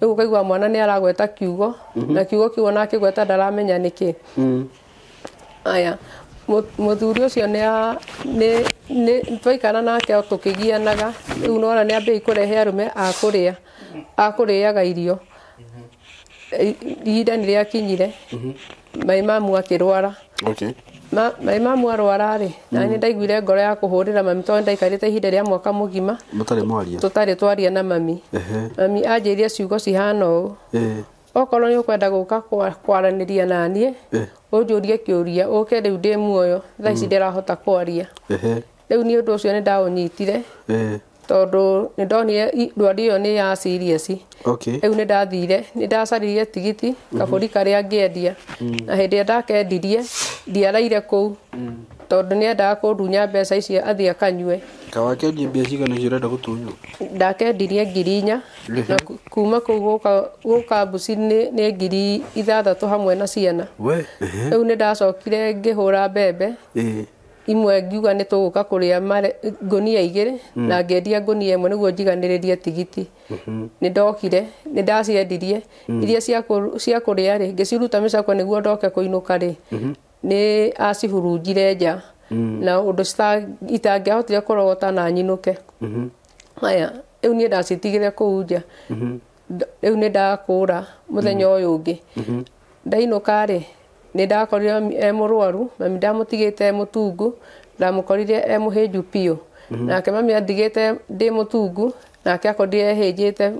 rĩu ũkaigua mwana nĩ aragweta kiugo na kiugo kĩu ona akĩgweta ndaramenya nĩkĩ aya mũthuri ũcio nĩ twaikara nake tũkĩgianaga rĩu nona nĩ ambĩrĩirie kũrehe arũme akũrĩaga irio ihinda nĩ rĩakinyire mai mamu akĩrwara mai mamu arwara rĩ na nĩ ndaiguire ngoro ya kũhũrĩra mami tondũ ndaikarĩte ihinda rĩa mwaka mũgima tũtarĩ twaria na mami mami anjĩrire ciugo cihana ũũ okorwo nĩ ũkwenda gũka kwaranĩria na niĩ ũnjũrie kĩũria ũke rĩu ndĩ muoyo thaa ici ndĩrahota kwaria rĩu nĩ ũndũ ũcio nĩ ndaũnyitire tondũ nĩ ndonire ndwari ĩyo nĩ ya serious rĩu nĩ ndathire nĩ ndacaririe tigiti kabũri karĩa ngĩendia na hĩndĩ ĩrĩa ndakendirie ndiaraire kũu tondu ni endaga kundunya mbeca icio athie akanyue. Kawakendia mbia cigana icio urenda gutunywo? Ndakendirie 4,000 na kuma kuu guka mbuci ni 6,000 hamwe na ciana. We Riu ni ndacokire ngihura mbembe imwe ngiuga ni tuguka kuria ngunia 2 na ngendia ngunia 1 niguo njiganiririe tigiti. Ni ndokire ni ndaciendirie iria cia kuria ri ngiciruta micakwe niguo ndoke kuinuka ri ni acihurunjire nja na undu itangihotire kurogota na nyinuke. Haya riu ni ndacitigire kuu nja. Riu ni ndakura muthenya uyu ungi ndainuka ri ni ndakorire murwaru mami ndamutigite mutungu ndamukorire muhinju piu nake mami andigite ndi mutungu nake akorire hinjite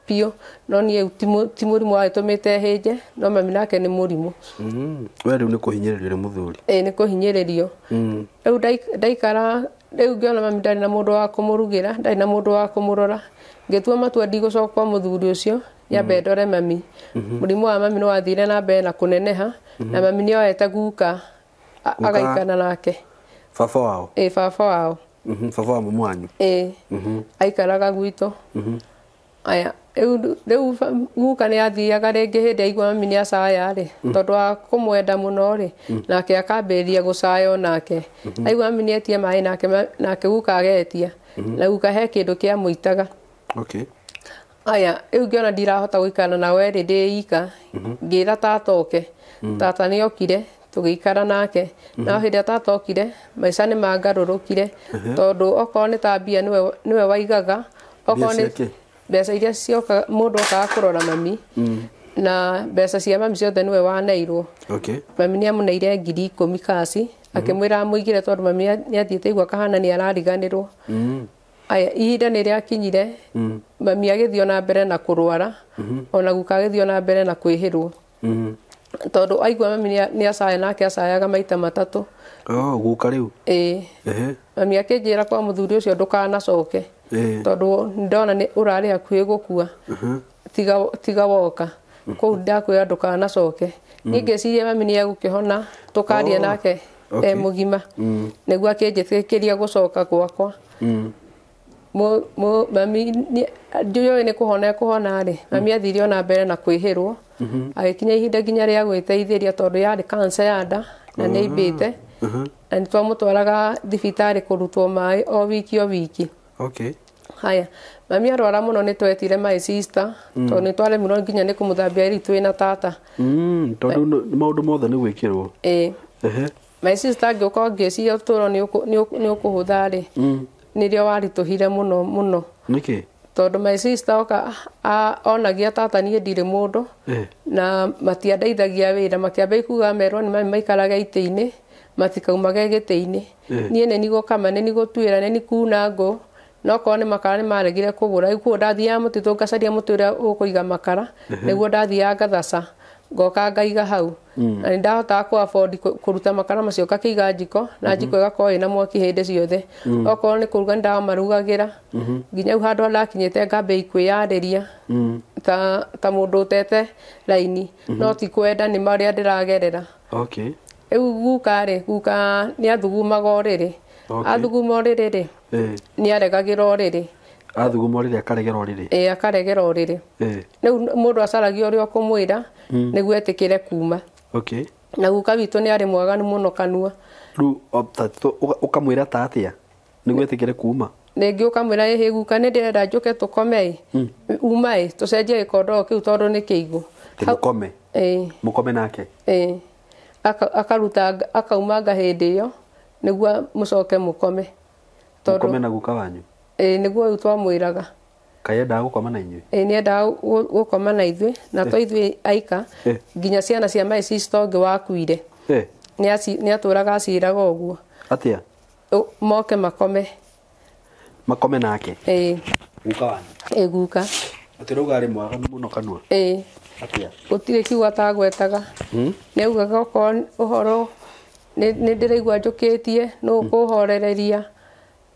piu no nie ti murimu watumite hinje no mami nake ni murimu. We riu ni kuhinyiririo muthuri? Ni kuhinyiririo. Riu ndaikara riu ngiona mami ndari na mundu wa kumurugira ndari na mundu wa kumurora ngitua matua ndigucoka muthuri ucio nyambe ndore mami. Murimu wa mami no wathire na mbere na kuneneha na mami ni oete guka agaikana nake. Baba wao? Baba wao. Baba wa mamu wanyu? Aikaraga gwitu. Aya riu guka ni athiaga ringi hindi aigua mami ni acaya ri tondu wa kumwenda muno ri nake akambiria gucaya onake. Aigua mami ni etie mai nake guka agetia na guka he kindu kia muitaga. Aya riu ngiona ndirahota guikara nawe ri ndi ika ngira tata oke. Tata ni okire tugikara nake na hindi tata okire maica ni mangarurukire tondu okorwo ni ta mbia niwe waigaga okorwo ni mbeca iria cioka mundu okaga kurora mami na mbeca cia mami ciothe niwe waneirwo. Mami ni amuneire 10,000 kasi akimwira amuigire tondu mami ni athiite igua kahana ni arariganirwo. Aya ihinda ni riakinyire mami agithio na mbere na kurwara ona guka agithio na mbere na kwihirwo tondu aigua mami ni acaya nake acayaga maita 3. Guka riu? Mami akinjira kwa muthuri ucio ndukanacoke tondu ndona ni urari hakuhi gukua tiga woka kuu ndakwira ndukanacoke. Ningeciria mami ni egukihona tukaria nake mugima niguo akinjitikiria gucoka gwakwa. Mami ndiyo ni kuhona ri mami athire na mbere na kwihirwo agikinya ihinda nginya ria gwiteithiria tondu yari cancer ya nda na ni imbite na nitwamutwaraga thibitari kurutwo mai o wiki. Haya mami arwara muno nitwetire my sister tondu nitwaremirwo nginya ni kumuthambia iri twina tata tondu maundu mothe ni gwikirwo. My sister ngioka ngeciria uturo ni ukuhutha ri nirio warituhire muno. Niki? Tondu my sister onagia tata nie ndire mundu na matiandeithagia wira makiamba kuga merwo ni mami maikaraga ite-ini matikaumage gite-ini. Nie neni gukama neni gutwira neni kuna ngo no korwo ni makara ni maregire kugura ikuo ndathia mutitu ngacaria muti uria ukuiga makara niguo ndathia ngathaca ngoka ngaiga hau na ndahota ku afford kuruta makara macio kakiga njiko na njiko igakorwo ina mwaki hindi ciothe. Okorwo ni kuruga ndamarugagira nginya u handu ndakinyite ngambe ikwiyariria ta mundu utete laini no ti kwenda ni maria ndiragerera. Riu guka ni athugumaga uriri athuguma uriri ri ni aregagira uriri athuguma uriri akaregera uriri akaregera uriri. Riu mundu acaragia uria ukumwira niguo etikire kuma. Na guka witu ni ari mwaganu muno kanua. Riu ukamwira ta atia niguo etikire kuma? Ningi ukamwira hi guka ni ndirenda njuke tukome uma tucenjie gikondo kiu tondu ni kiigu mukome. Mukome nake akaruta akaumanga hindi iyo niguo mucoke mukome mukome na guka wanyu? Niguo twamwiraga Kaĩ endaga gũkoma na inyuĩ? Nĩ endaga gũkoma na ithuĩ na to ithuĩ aika nginya ciana cia my sister ũngĩ wakuire nĩ atũraga aciraga ũguo. Atĩa? Moke makome. Makome nake? Guka wanyu? Guka. Atĩ rauga arĩ mwaganu mũno kanua? Atĩa? Gũtirĩ kiugo atagwetaga. Nĩ augaga okorwo ũhoro nĩ ndĩraigua njũkĩtie nũ kũhorereria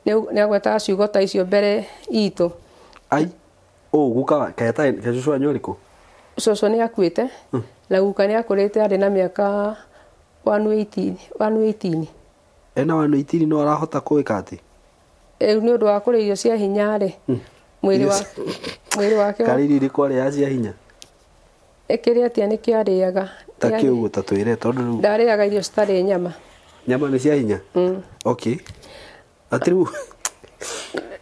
nĩ agwetaga ciugo ta icio mbere itũ. Ai, guka kaeta Jesũ wanyu ũrĩkũ? Cũcũ nĩ akuĩte na guka nĩ akũrĩte arĩ na mĩaka 118. ena wa itini no arahota kuika ati ni undu wa kuria irio cia hinya ri mwiri wake kariri ri kware ya cia hinya ekire atia ni kiariaga takio guta twire tondu ndariaga irio citari nyama ni cia hinya okay atiru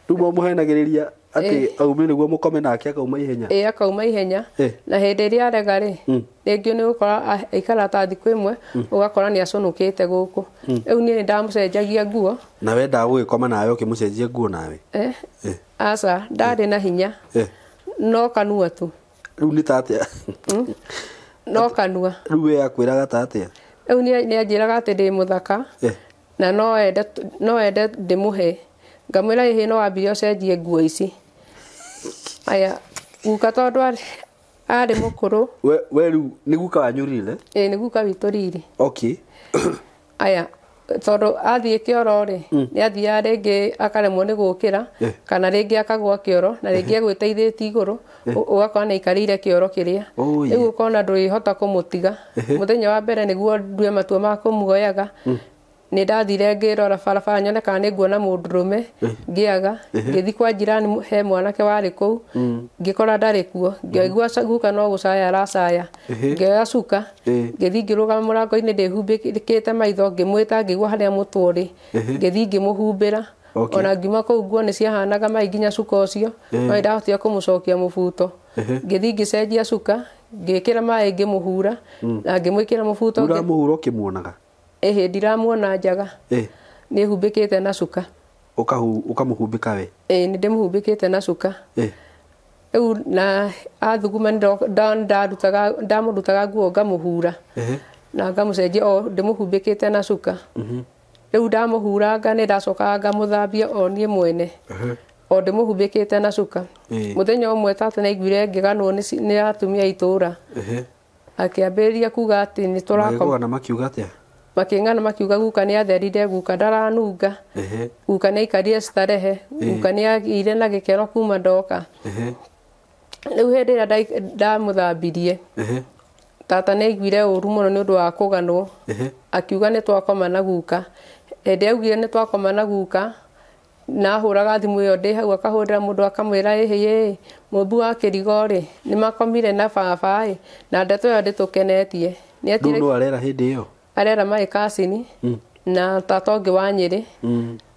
rumo muhenagiriria ati aume niguo mukome nake akauma ihenya akauma ihenya na hindi ria arega ri ringi ni gukora ikara ta thiku imwe ugakora ni aconukite guku riu ni ndamucenjagia nguo na we ndagugikoma nawe ukimucenjia nguo nawe aca ndari na hinya no kanua tu riu ni tatia no kanua riu we akwiraga tatia riu ni anjiraga ati ndi muthaka na no ende ndimuhe ngamwira hihi no wambire ucenjie nguo ici aya guka tondu ari mukuru we riu ni guka wanyurire ni guka witu riri okay aya tondu athie kioro ri ni athia ringi akaremwo ni gukira kana ringi akagwa kioro na ringi agwiteithĩtie iguru ugakora ni ikarire kioro kiria riu ukona ndurihota kumutiga muthenya wa mbere niguo ndue matua ma kumuoyaga ni ndathire ngirora barabara nyone kana ni nguona mundurume ngiaga ngithi kwa jirani he mwanake wari kuu ngikora ndari kuo ngigua guka no gucaya aracaya ngioya cuka ngithi ngirugama murango-ini ndihumbikite maitho ngimwita ngigua haria muturi ngithi ngimuhumbira ona ngiuma kuu nguo ni ciahanaga mai nginya cuka ucio no ndahotire kumucokia mubuto ngithi ngicenjia cuka ngikira mai ngimuhura na ngimwikira mubuto uramuhura ukimuonaga ndiramuona njaga ni humbikite na cuka ukamuhumbika we ni ndimuhumbikite na cuka riu na athuguma ndamurutaga nguo ngamuhura na ngamucenjia o ndimuhumbikite na cuka riu ndamuhuranga ni ndacokaga ngamuthambia o nie mwene o ndimuhumbikite na cuka muthenya umwe tata naiguire ngiganwo ni atumia itura akiambiriria kuga ati ni turakoma na makiuga atia making'ana makiuga guka ni atherire guka ndaranunga guka ni ikarire starehe guka ni agire na gikero kuma ndoka riu hindi ria ndamuthambirie tata ni aiguire uru muno ni undu wa kuganwo akiuga ni twakoma na guka hindi augire ni twakoma na guka na huraga thimu iyo ndi hau akahurira mundu akamwira hihi mumbu wa kirigo ri ni makomire na baba na ndeto iyo nditukenetie ni atire ndu arera hindi iyo arera mai kasini na tata ungi wa Nyeri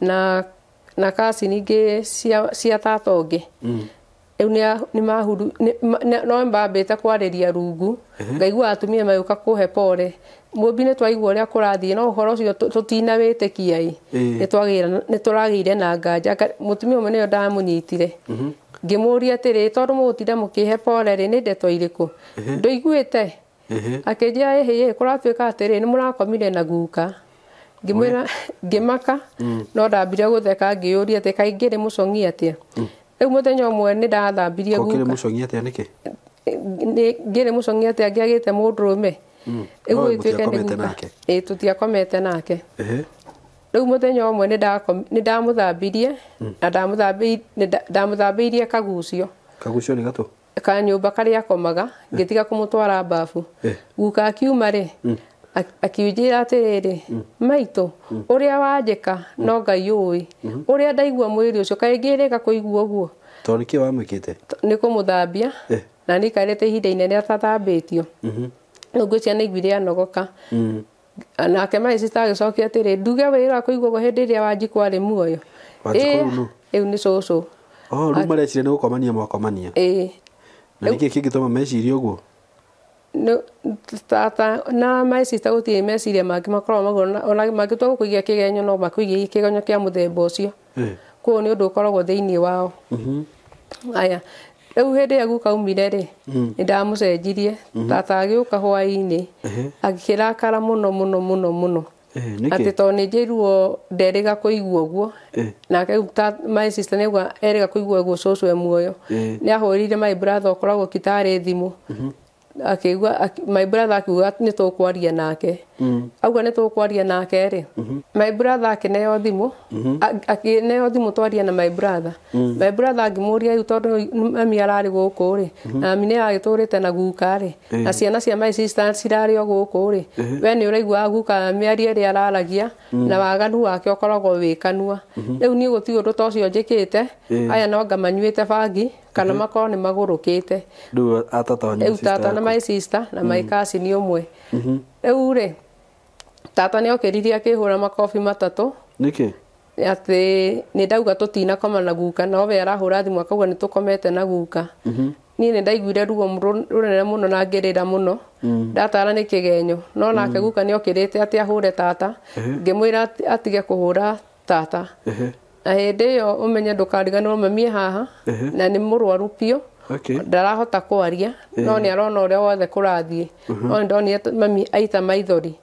na kasini ingi cia tata ungi riu ni mahuru no mbambite kwariria rungu ngaigua atumia mayuka kuhe pore mumbi ni twaigua uria kurathie no uhoro ucio tutinawitikia ni turagire na nganja mutumia umwe niyo ndamunyitire ngimuria atiri tondu mugutinda mukihe pore ri ni ndeto iriku nduiguite akenjia hihi kuratuika atiri ni murakomire na guka ngimwira ngimaka no ndambire gutheka ngiuria ati kaingi ri mucongi atia riu muthenya umwe ni ndathambirie guka ukire mucongi atia niki ngire mucongi atia ngiagite mundurume riu ituike ni guka tutiakomete nake riu muthenya umwe ni ndamuthambirie na ndamuthambirie kagucio ni gatu ka nyumba karia akomaga ngitiga kumutwara bafu guka akiuma ri akiunjira atiriri maitu uria wanjika no Ngai ui uria ndaigua mwiri ucio kaĩ ngĩrĩka kũigua ũguo to nĩkĩ wamwĩkĩte nĩ kũmũthambia na nĩ karĩte ihinda inene atathambĩtio rĩu ngwĩciria nĩaiguire anogoka nake my sister agĩcokia atĩrĩ nduge wĩra kũigua ũguo hĩndĩ ĩrĩa Wanjikũ arĩ muoyo rĩu nĩ cũcũ rĩu marecire nĩ gũkomania mwakomania na nĩkĩ kĩngĩtũma mecirie ũguo tata na my sister gũtirĩ meciria mangĩ makoragwo magũrũ ona mangĩtua gũkũigia kĩgenyo no makũigie kĩgenyo kĩa mũthemba ũcio koguo nĩ ũndũ ũkoragwo thĩinĩ wao aya rĩu hĩndĩ ĩrĩa guka aumire rĩ nĩ ndamũcenjirie tata agĩũka hwaĩ-inĩ agĩkĩrakara mũno mũno mũno mũno atĩ tondũ nĩ njĩrirwo nderĩga kũigua ũguo nake my sister nĩauga erĩga kũigua ũguo cũcũ e muoyo nĩ ahũrĩire my brother ũkoragwo Kitale thimũ akĩigua my brother akiuga nĩ tũkwaria nake auga nĩ tũkwaria nake rĩ my brother akĩneo thimũ akĩneo thimũ twaria na my brother my brother ngĩmũria rĩu tondũ mami ararĩ gũkũ rĩ na mami nĩ agĩtũrĩte na guka rĩ na ciana cia my sister cirarĩ o gũkũ rĩ we nĩ ũraigua guka mĩario ĩrĩa araragia na waganu wake ũkoragwo wĩ kanua rĩu niĩ gũtirĩ ũndũ ta ũcio njĩkĩte aya no anga manyuĩte bangi kana makorwo nĩ magũrũkĩte rĩu tata na my sister na my cousin ũmwe rĩu rĩ tata nĩ okĩririe akĩhũra makobi matatũ nĩkĩ atĩ nĩ ndauga tũtinakoma na guka no we arahũra thimũ akauga nĩ tũkomete na guka niĩ nĩ ndaiguire ruo rũnene mũno na ngĩrĩra mũno ndatara nĩ kĩgenyo no nake guka nĩ okĩrĩte atĩ ahũre tata ngĩmwĩra atige kũhũra tata na hĩndĩ ĩyo ũmenye ndũkariganĩrwo mami haha na nĩ mũrwaru biũ ndarahota kwaria no nĩ arona ũrĩa wothe kũrathiĩ no nĩ ndonire mami aita maithori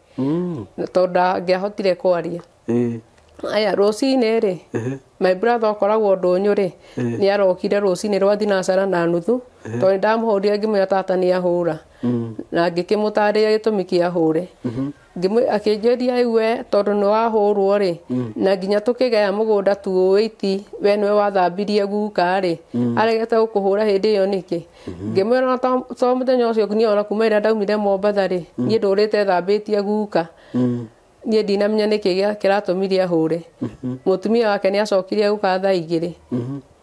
tondũ ndangĩahotire kwaria aya rũcinĩ rĩ my brother okoragwo ndũnyũ rĩ nĩ arokire rũcinĩ rwa thinacara na nuthu tondũ ndamũhũrire ngĩmwĩra tata nĩ ahũra na ngĩkĩmũtarĩria gĩtũmi kĩa ahũre akĩnjĩria iwe tondũ nĩ wahũrwo rĩ na nginya tũkĩgaya mũgũnda tuũĩti we nĩwe wathambirie guka rĩ aregete gũkũhũra hĩndĩ ĩyo nĩkĩ ngĩmwĩra to mũthenya ũcio niĩ ona kuma rĩrĩa ndaumire Mombatha rĩ niĩ ndũrĩte thambĩtie guka niĩ ndinamenya nĩkĩ kĩratũmire ahũre mũtumia wake nĩ acokire guka thaa igĩrĩ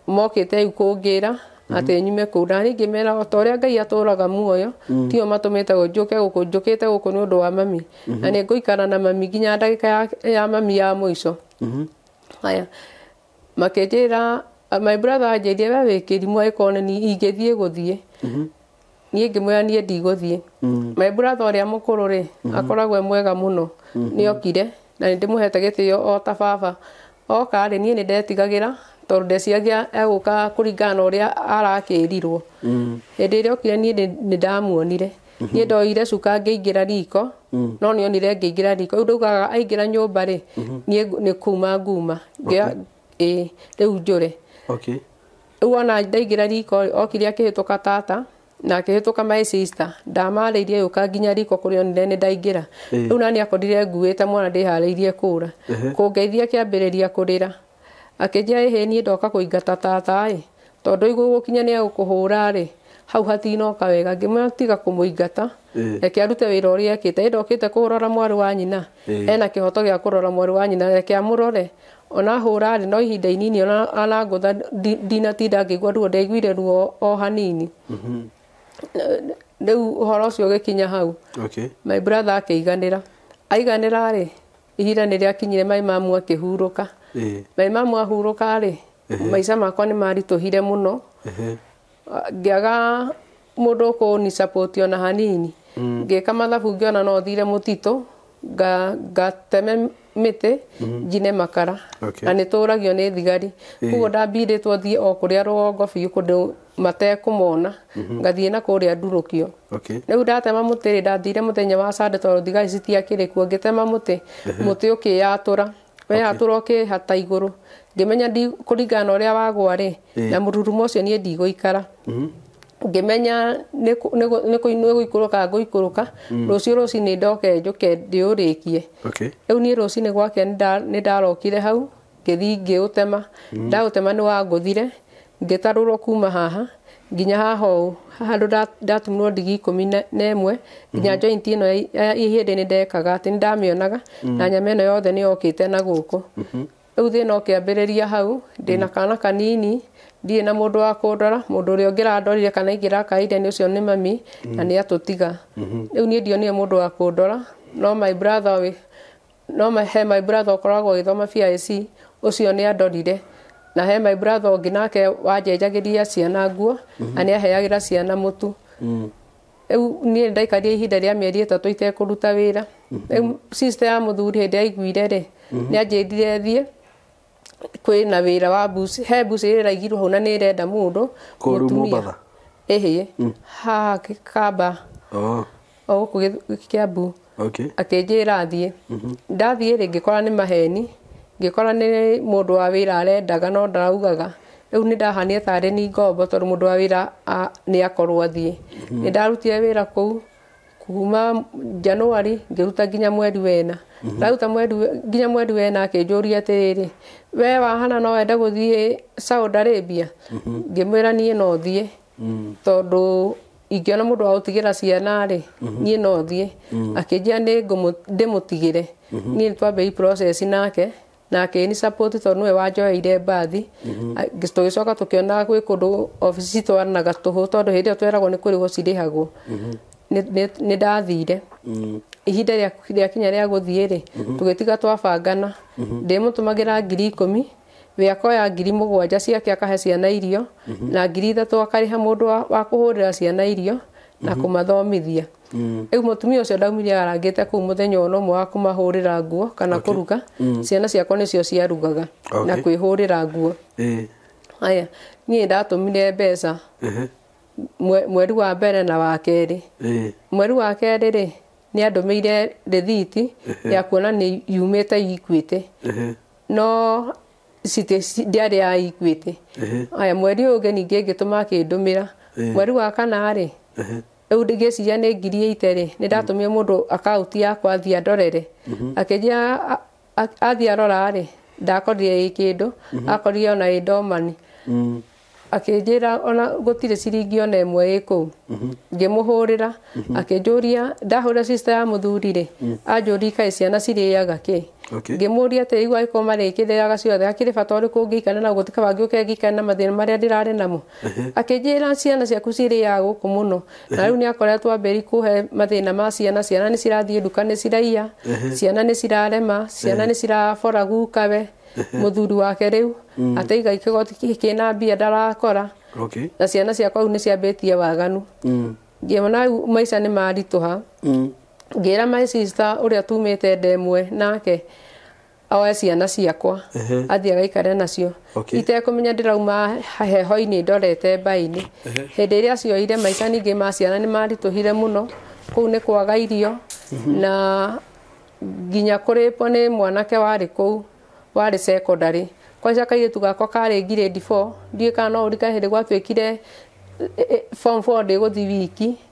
mokĩte rĩu kũngĩra atĩ nyume kũu na niĩ ngĩmera o ta ũrĩa Ngai atũraga muoyo tio matũmĩte njũke gũkũ njũkĩte gũkũ nĩ ũndũ wa mami na nĩ ngũikara na mami nginya ndagĩka ya mami ya mũico haya makĩnjĩra my brother anjĩrire we wĩ kĩrimũ angĩkorwo nĩ ingĩthiĩ gũthiĩ niĩ ngĩmwĩra niĩ ndigũthiĩ my brother ũrĩa mũkũrũ rĩ akoragwo mwega mũno nĩ okire na nĩ ndĩmũhete gĩtĩo o ta baba oka rĩ niĩ nĩ ndetigagĩra tondũ ndeciagia egũka kũringana na ũrĩa arakĩrirwo hĩndĩ ĩrĩa okire niĩ nĩ ndamuonire niĩ ndoire cuka ngĩingĩra riko no nĩ onire ngĩingĩra riko rĩu ndaugaga aingĩra nyũmba rĩ niĩ nĩ kuma nguma rĩu njũre rĩu ona ndaingĩra riko okire akĩhĩtũka tata na akĩhĩtũka my sister ndamarĩirie yũka nginya riko kũrĩa onire nĩ ndaingĩra rĩu nani akorire nguĩte mwana ndĩharĩirie kũra kũngeithia akĩambĩrĩria kũrĩra akĩnjĩra ĩhĩ niĩ ndoka kũingata tata ĩ tondũ igũgũkinya nĩ egũkũhũra rĩ hau hatinoka wega ngĩmwĩra tiga kũmũingata reke arute wĩra ũrĩa ekĩte ndokĩte kũrora mwarĩ wa nyina ena kĩhoto gĩa kũrora mwarĩ wa nyina reke amũrore ona hũra rĩ no ihinda inini ona ngũtha ndinatinda ngĩigua ruo ndaiguire ruo o hanini rĩu ũhoro ũcio ũgĩkinya hau my brother akĩiganĩra aiganĩra rĩ ihinda nĩ rĩakinyire my mamu akĩhurũka my mamu ahurũka rĩ maica makwa nĩ maritũhire mũno ngĩaga mũndũ kũni support ona hanini ngĩka mathabu ngĩona no thire mũtitũ ngateme mĩtĩ njine makara na nĩ tũragio nĩ thigari koguo ndambindĩtwo thiĩ o kũrĩa rũgongo biũ kũndũ matekũmona ngathiĩ na kũrĩa ndurũkio rĩu ndatema mũtĩ rĩ ndathire mũthenya wa Sunday tondũ thigari citiakĩrĩ kuo ngĩtema mũtĩ ũkĩyatũra weyatũra ũkĩhata igũrũ ngĩmenya kũringana na ũrĩa wagwa rĩ na mũrurumo ũcio niĩ ndigũikara ngĩmenya nĩ gũikũrũka ngũikũrũka rũciũ rũcinĩ ndoke njũke ndĩũrĩkie rĩu niĩ rũcinĩ gwake nĩ ndarokire hau ngĩthiĩ ngĩũtema ndaũtema nĩ wangũthire ngĩtarũrwo kuma haha nginya haha ũũ handũ ndatumũrwo ndigi 11 nginya joint ĩno ihĩndĩ nĩ ndekaga atĩ nĩ ndamĩonaga na nyama ĩno yothe nĩ yokĩte na gũkũ rĩu thĩna ũkĩambĩrĩria hau ndĩna kana kanini ndirĩ na mũndũ wa kũndora mũndũ ũrĩa ũngĩrandorire kana ingĩrakaire nĩ ũcio nĩ mami na nĩ atũtiga rĩu niĩ ndionire mũndũ wa kũndora no my brother he my brother ũkoragwo agĩthoma BIC ũcio nĩ andorire na he my brother ũngĩ nake wanjenjagĩria ciana nguo na nĩ aheagĩra ciana mũtu rĩu niĩ ndaikarire ihinda rĩa mĩeri 3 itekũruta wĩra rĩu sister ya mũthuri hĩndĩ aiguire rĩ nĩ anjĩrire thiĩ kwĩna wĩra wa busi he busi ĩraigirwo hau na nĩ ĩrenda mũndũ mũtumia ĩhĩ haha Kamba o gũkũ Kiambu akĩnjĩra thiĩ ndathiĩ rĩ ngĩkora nĩ maheni ngĩkora nĩ mũndũ wa wĩra arendaga no ndaraugaga rĩu nĩ ndahanire tarĩ ni ngombo tondũ mũndũ wa wĩra nĩ akorwo athiĩ nĩ ndarutire wĩra kũu kuma Januari ngiruta nginya mweri wena ndaruta nginya mweri wena akinjuria atiriri we wahana no wenda guthie Saudi Arabia ngimwira nie no thie tondu ingiona mundu wa gutigira ciana ri nie no thie akinjia ndimutigire nie twambe process nake ni support tondu we wanjoeire mbathi tugicoka tukiona gwi kundu office twaranaga tuhu tondu hindi tweragwo ni kuri gucirihagwo ni ndathire ihinda rĩa kinya rĩa guthie ri tugitiga twabangana ndimutumagira 10,000 wiako ya 7,000 ciake akahe ciana irio na 3,000 akariha mundu wa kuhurira ciana irio na kumathomithia eu mutumia ucio ndaumire arangite ku muthenya ono mwe wa kumahurira nguo kana kuruga ciana ciakwa nicio ciarugaga na kwihurira nguo aya nie ndatumire mbeca mweri wa mbere na wa keri mweri wa keri ri ni andumeire receipt ya kuona ni yumite Equity no ndiari ya Equity aya mweri ungi ningi ngituma akindumira mweri wa kana ri eu ndigiciria ni 8,000 ri ni ndatumire mundu account yakwa athia ndorere akijia athia rora ri ndakorire ikindu akorire ona indomani akinjira ona gutire ciringi ona imwe iku ngimuhurira akinjuria ndahura sister ya muthuri ri anjuri kai ciana ciriaga ki ngimuria ati igwa iko marikithiraga ciothe akiri bata uriku ngikana na gutika bangi ukengikana na mathina maria ndirari namo akinjira ciana ciaku ciriaga guku muno na riu ni akoretwo amberi kuhe mathina ma ciana ni cirathie duka ni ciraia ciana ni cirarema ciana ni cirabora gukawe muthuri wake riu ateiga ikigoti kina mbia ndarakora na ciana ciakwa ni ciambitie waganu ngiona maica ni marituha ngira my sister uria tumite ndemwe nake awe ciana ciakwa athia gaikare nacio itekumenya ndirauma heho-ini ndorete mbaini hindi iria cioire maica ningi ma ciana ni marituhire muno kuu ni kwaga irio na nginya kuripo ni mwanake wari kuu wari secondary kwa kairitu gakwa kari grade 4 ndie kana no urika hindi gwatwikire form 4 ndi guthi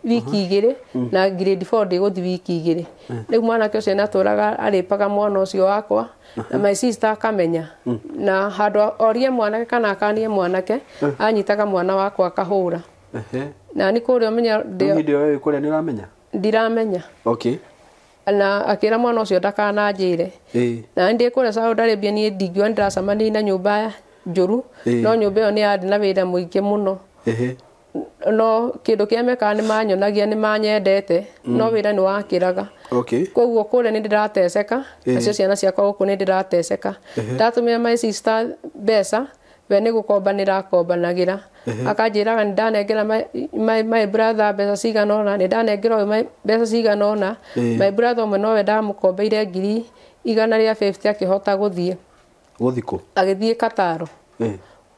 wiki igiri na grade 4 ndi guthi wiki igiri riu mwanake ucio naturaga aripaga mwana ucio wakwa na my sister akamenya na handu orie mwanake kana akanie mwanake anyitaga mwana wakwa akahura na ni kuria menya ndio wewe kuria ni uramenya ndiramenya na akira mwana ucio ndakana njire na ndi kuria Saudi Arabia ni ndigwa ndiracamania na nyumba njuru no nyumba iyo ni yari na wira muingi muno no kindu kia meka ni manyonagia ni manyendete no wira ni wakiraga koguo kuria ni ndirateceka nacio ciana ciakwa guku ni ndirateceka ndatumira my sister mbeca we ni gukomba nirakombanagira akanjiraga ni ndanengera my brother mbeca cigana ona ni ndanengera mbeca cigana ona my brother umwe nowe ndamukombeire 150 akihota guthie guthiku agithie Kataro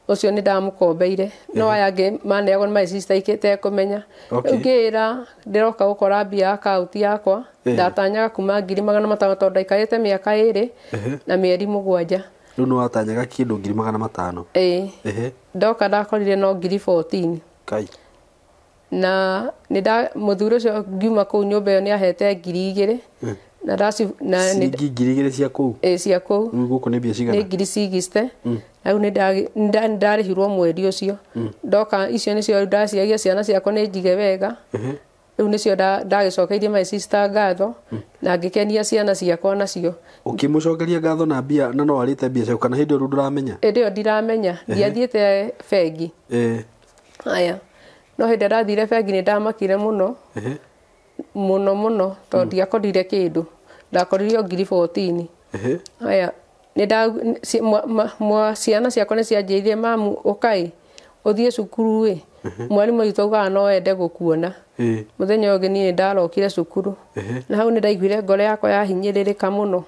ucio ni ndamukombeire no ayage manego my sister ikite kumenya ngira ndiroka gukora mbia account yakwa ndatanyaga kuma 500 tondu ikarite miaka 2 na mieri 7 riu no watanyaga kindu 500 ndoka ndakorire no 14 kai na nida muthuri ucio ngiuma kuu nyumba iyo ni ahete 2,000 na ndaci na ni 2,000 cia kuu cia kuu guku ni mbia cigana ni 60 riu ni ndarihirwo mweri ucio ndoka icio nicio ndaciagia ciana ciakwa ni njige wega riu nicio ndagicokeirie my sister ngatho na ngikenia ciana ciakwa nacio ukimucokeria ngatho na mbia na no arite mbia cio kana hindi ru nduramenya ndio ndiramenya ndiathiete bengi aya no hindi ndathire bengi ni ndamakire muno muno tondu ndiakorire kindu ndakoririo 14 aya ni ciana ciakwa ni cianjirie mamu ukai uthie cukuru mwarimu itauga no ende gukuona muthenya ungi ni ndarokire cukuru na hau ni ndaiguire ngoro yakwa yahinyiririka muno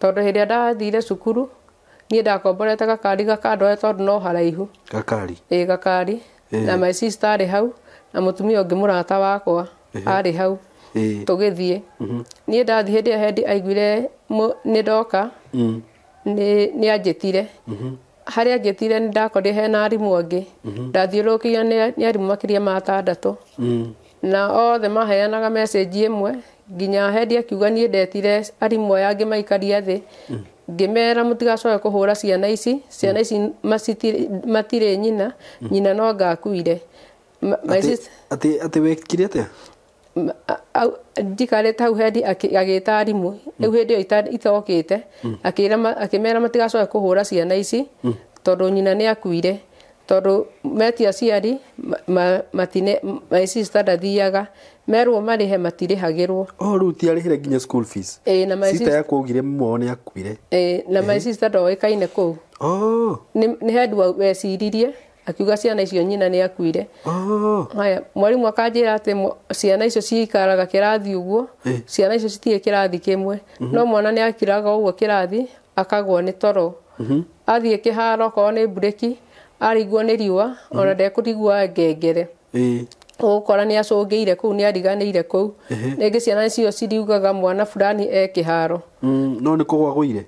tondu hindi ndathire cukuru ni ndakomborete gakari gakandoe tondu no haraihu gakari na my sister ari hau na mutumia ungi murata wakwa ari hau tugithie ni ndathi hindi hendi aiguire ni ndoka ni anjitire haria anjitire ni ndakorire hena arimu angi ndathiurukia ni arimu makiria ma 6 na othe maheanaga message imwe nginya hendi akiuga nie ndetire arimũ aya angĩ maikaria thĩ ngĩmera mũtigacoke kũhũra ciana ici matirĩ nyina no ngakuire ati wekire atia njikarĩte hau hendi agĩta arimũ rĩu hĩndĩ ĩyo itokĩte akĩmera matigacoke kũhũra ciana ici tondũ nyina nĩ akuire tondũ metia aciari my sister ndathiaga merwo marĩhe matirĩhagĩrwo rĩu tiarĩhire nginya school fees sister yakwa augire muo nĩ akuire na my sister ndoĩkaine kũu nĩ hendi weciririe akiuga ciana icio nyina nĩ akuire haya mwarimũ akanjĩra atĩ ciana icio cikaraga kĩrathi ũguo ciana icio citirĩ kĩrathi kĩmwe no mwana nĩ akiraga ũguo kĩrathi akagwo nĩ toro athiĩ kĩharo okorwo nĩ mburĩki arigwo nĩ riũa ona ndekũrigua ngengere ũgũkora nĩ acũngĩire kũu nĩ ariganĩire kũu rĩngĩ ciana icio ciriugaga mwana fulani kĩharo no nĩ kũgwa gũire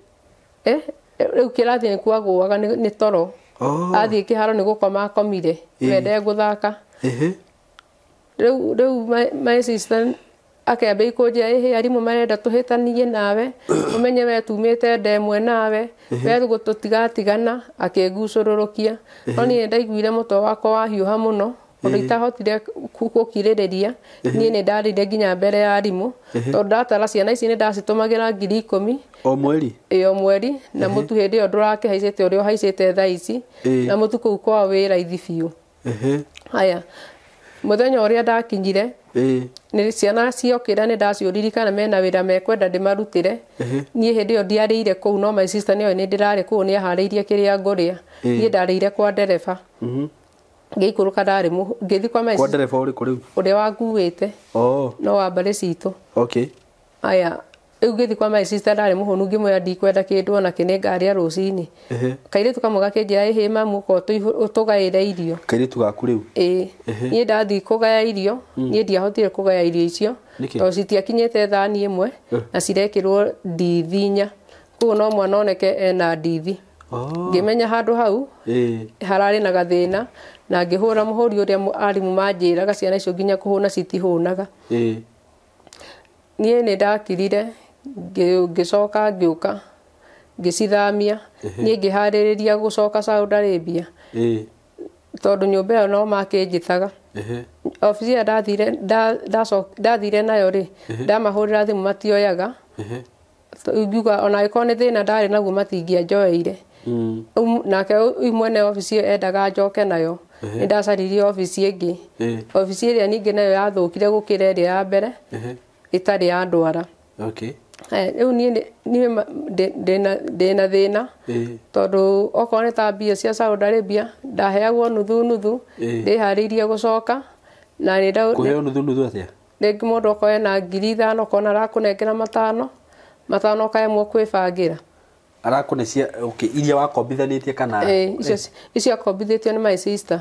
rĩu kĩrathi nĩ kwagũaga nĩ toro athiĩ kĩharo nĩ gũkoma akomire wende gũthaka rĩu my sister akĩambia kũnjĩra arimũ marenda tũhĩtanie nawe ũmenye we tumĩte ndemwe nawe we tũtigatigana akĩngucũrũrũkia no niĩ ndaiguire mũtwe wakwa wahiũha mũno ũndũ itahotire gũkirĩrĩria niĩ nĩ ndarĩire nginya mbere ya arimũ tondũ ndatara ciana ici nĩ ndacitũmagĩra 10,000 o mweri o mweri na mũtu hĩndĩ ĩyo ndũrakĩhaicĩte ũrĩa ũhaicĩte thaa ici na mũtu kũu kwao wĩ raithi biũ haya mũthenya ũrĩa ndakinyire nĩ ciana ciokĩra nĩ ndaciũririe kana mena wĩra mekwenda ndĩmarutĩre niĩ hĩndĩ ĩyo ndiarĩire kũu no my sister nĩoĩ nĩ ndĩrarĩ kũu nĩ aharĩirie kĩrĩa ngũrĩa niĩ ndarĩire kwa ndereba ngĩikũrũka ngĩthiĩ kwa ndereba ũrĩkũ rĩu ũrĩa wanguĩte no wa mbarĩ citũ aya rĩu ngĩthiĩ kwa my sister ndarĩ mũhũnu ngĩmwĩra ndikwenda kĩndũ ona kĩ nĩngarĩa rũcinĩ kairĩtu kamwe gakĩnjĩra ĩhĩ mamu ũtũgaĩre irio kairĩtu gaku rĩu niĩ ndathiĩ kũgaya irio niĩ ndiahotire kũgaya irio icio tondũ citiakinyĩte thani ĩmwe na cirekĩrwo ndithi 4 koguo no mwana oneke ena ndithi ngĩmenya handũ hau hararĩ na gathĩna na ngĩhũra mũhũri ũrĩa arimũ manjĩraga ciana icio nginya kũhũna citihũnaga niĩ nĩ ndakirire ngĩcoka ngĩũka ngĩcithamia niĩ ngĩharĩrĩria gũcoka Saudi Arabia tondũ nyũmba ĩyo no makĩnjĩtaga obici ĩyo ndathire nayo rĩ ndamahũrĩra thimũ matioyaga ngiuga ona angĩkorwo nĩ thĩna ndarĩ naguo matingĩanjoeire nake mwene obici ĩyo endaga njoke nayo nĩ ndacaririe obici ĩngĩ obici ĩrĩa ningĩ nayo yathũkire gũkĩra ĩrĩa ya mbere ĩtarĩ ya ndwara rĩu niĩ ndĩna thĩna tondũ okorwo nĩ ta mbia cia Saudi Arabia ndaheagwo nuthu ndĩharĩirie gũcoka na kũheo nuthu atĩa rĩngĩ mũndũ okorwo ena 5,000 okorwo arakũnengera 5 ũkaemwo kwĩbangĩra arakũne cia iria wakombithanĩtie kana icio akombithĩtio nĩ my sister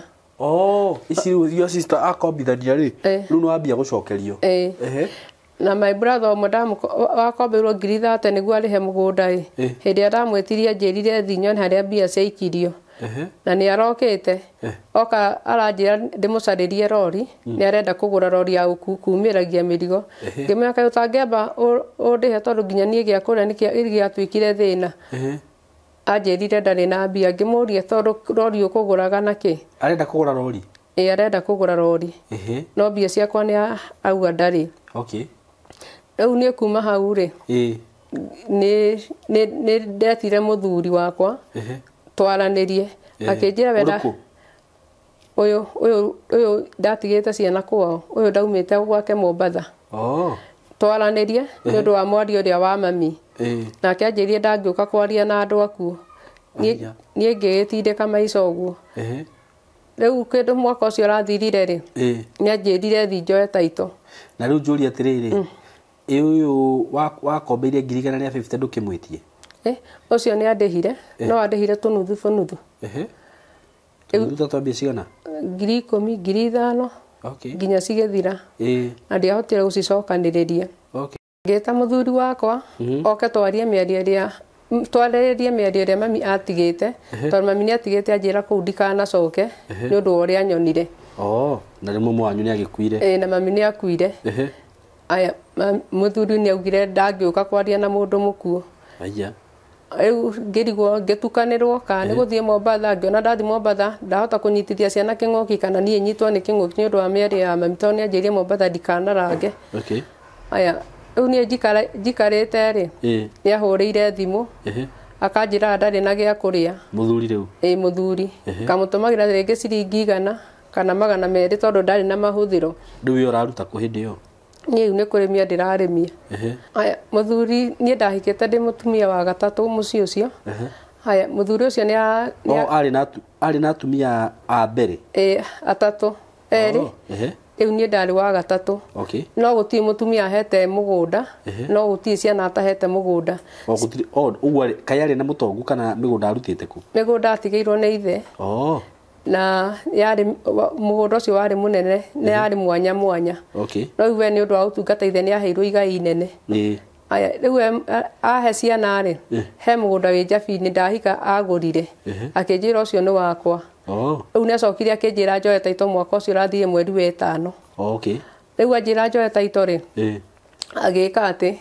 ici your sister akombithania rĩ rĩu nĩ wambia gũcokerio na my brother ũmwe wakombeirwo 30,000 nĩguo arĩhe mũgũnda hĩndĩ ĩrĩa ndamwĩtirie anjĩrire thinyone harĩa mbia ciaikirio na nĩ arokĩte oka aranjĩra ndĩmũcarĩrie rori nĩ arenda kũgũra rori ya kumĩragia mĩrigo ngĩmwĩra kaĩ ũtangĩamba ũndĩhe tondũ nginya niĩ gĩa kũrĩa nĩgĩatuĩkire thĩna anjĩrire ndarĩ na mbia ngĩmũria tondũ rori ũkũgũraga nakĩ arenda kũgũra rori arenda kũgũra rori no mbia ciakwa nĩ auga ndarĩ rĩu niĩ kuma hau rĩ nĩ ndetire mũthuri wakwa twaranĩrie akĩnjĩra wenda ũyũ ndatigĩte ciana kwao ũyũ ndaumĩte gwake Mombatha twaranĩrie nĩ ũndũ wa mwaria ũrĩa wa mami nake anjĩrire ndangĩũka kwaria na andũ akuo niĩ ngĩgĩtindĩka maica ũguo rĩu kĩndũ mwaka ũcio ũrathirire rĩ nĩ anjĩrire thi njoe taito na rĩu njũria atĩrĩrĩ ũyũ wakombeire 250 ndũkĩmwĩtie ũcio nĩ andĩhire no andĩhire tũnuthu tũnuthu twambia cigana 10,000 5,000 nginya cigĩthira na ndiahotire gũcicokanĩrĩria ngĩta mũthuri wakwa oke twarĩrĩrie mĩario ĩrĩa mami atigĩte tondũ mami nĩ atigĩte anjĩra kũu ndikanacoke nĩ ũndũ wa ũrĩa nyonire na rĩmwe mwanyu nĩ agĩkuire. Na mami nĩ akuire. Aya mũthuri nĩ augire ndangĩũka kwaria na mũndũ mũkuo. Aya rĩu ngĩrigwo ngĩtukanĩrwo kana nĩ gũthiĩ Mombatha, ngĩona ndathiĩ Mombatha ndahota kũnyitithia ciana kĩng'ũki kana niĩ nyitwo nĩ kĩng'ũki nĩ ũndũ wa mĩario ya mami tondũ nĩ anjĩrire Mombatha ndikanarange. Aya rĩu niĩ njikarĩte rĩ, nĩ ahũrĩire thimũ akanjĩra ndarĩ na gĩa kũrĩa. Mũthuri rĩu? Mũthuri kamũtũmagĩra rĩngĩ ciringi 100 kana 200 tondũ ndarĩ na mahũthĩro. Rĩu wĩ ũraruta kũ hĩndĩ ĩyo? Niĩ nĩ kũrĩmia ndĩrarĩmia. Aya mũthuri niĩ ndahikĩte ndĩ mũtumia wa gatatũ mũciĩ ũcio. Aya mũthuri ũcio arĩ na atumia a mbere? Atatũ erĩ. Rĩu niĩ ndarĩ wa gatatũ. No gũtirĩ mũtumia ahete mũgũnda, no gũtirĩ ciana atahete mũgũnda. Ũguo kaĩ arĩ na mũtongu kana mĩgũnda arutĩte kũ? Mĩgũnda atigĩirwo nĩ ithe. Na yarĩ mũgũnda ũcio warĩ mũnene, nĩ yarĩ mwanya mwanya. No rĩu we nĩ ũndũ wa ũtungata ithe nĩ aheirwo igai inene. Aya rĩu ahe ciana rĩ, he mũgũnda wĩ Njabi-inĩ ndahika agũrire, akĩnjĩra ũcio nĩ wakwa. Rĩu nĩ acokire akĩnjĩra njoe taito mwaka ũcio ũrathire mweri wa ĩtano. Rĩu anjĩra njoe taito rĩ, agĩka atĩ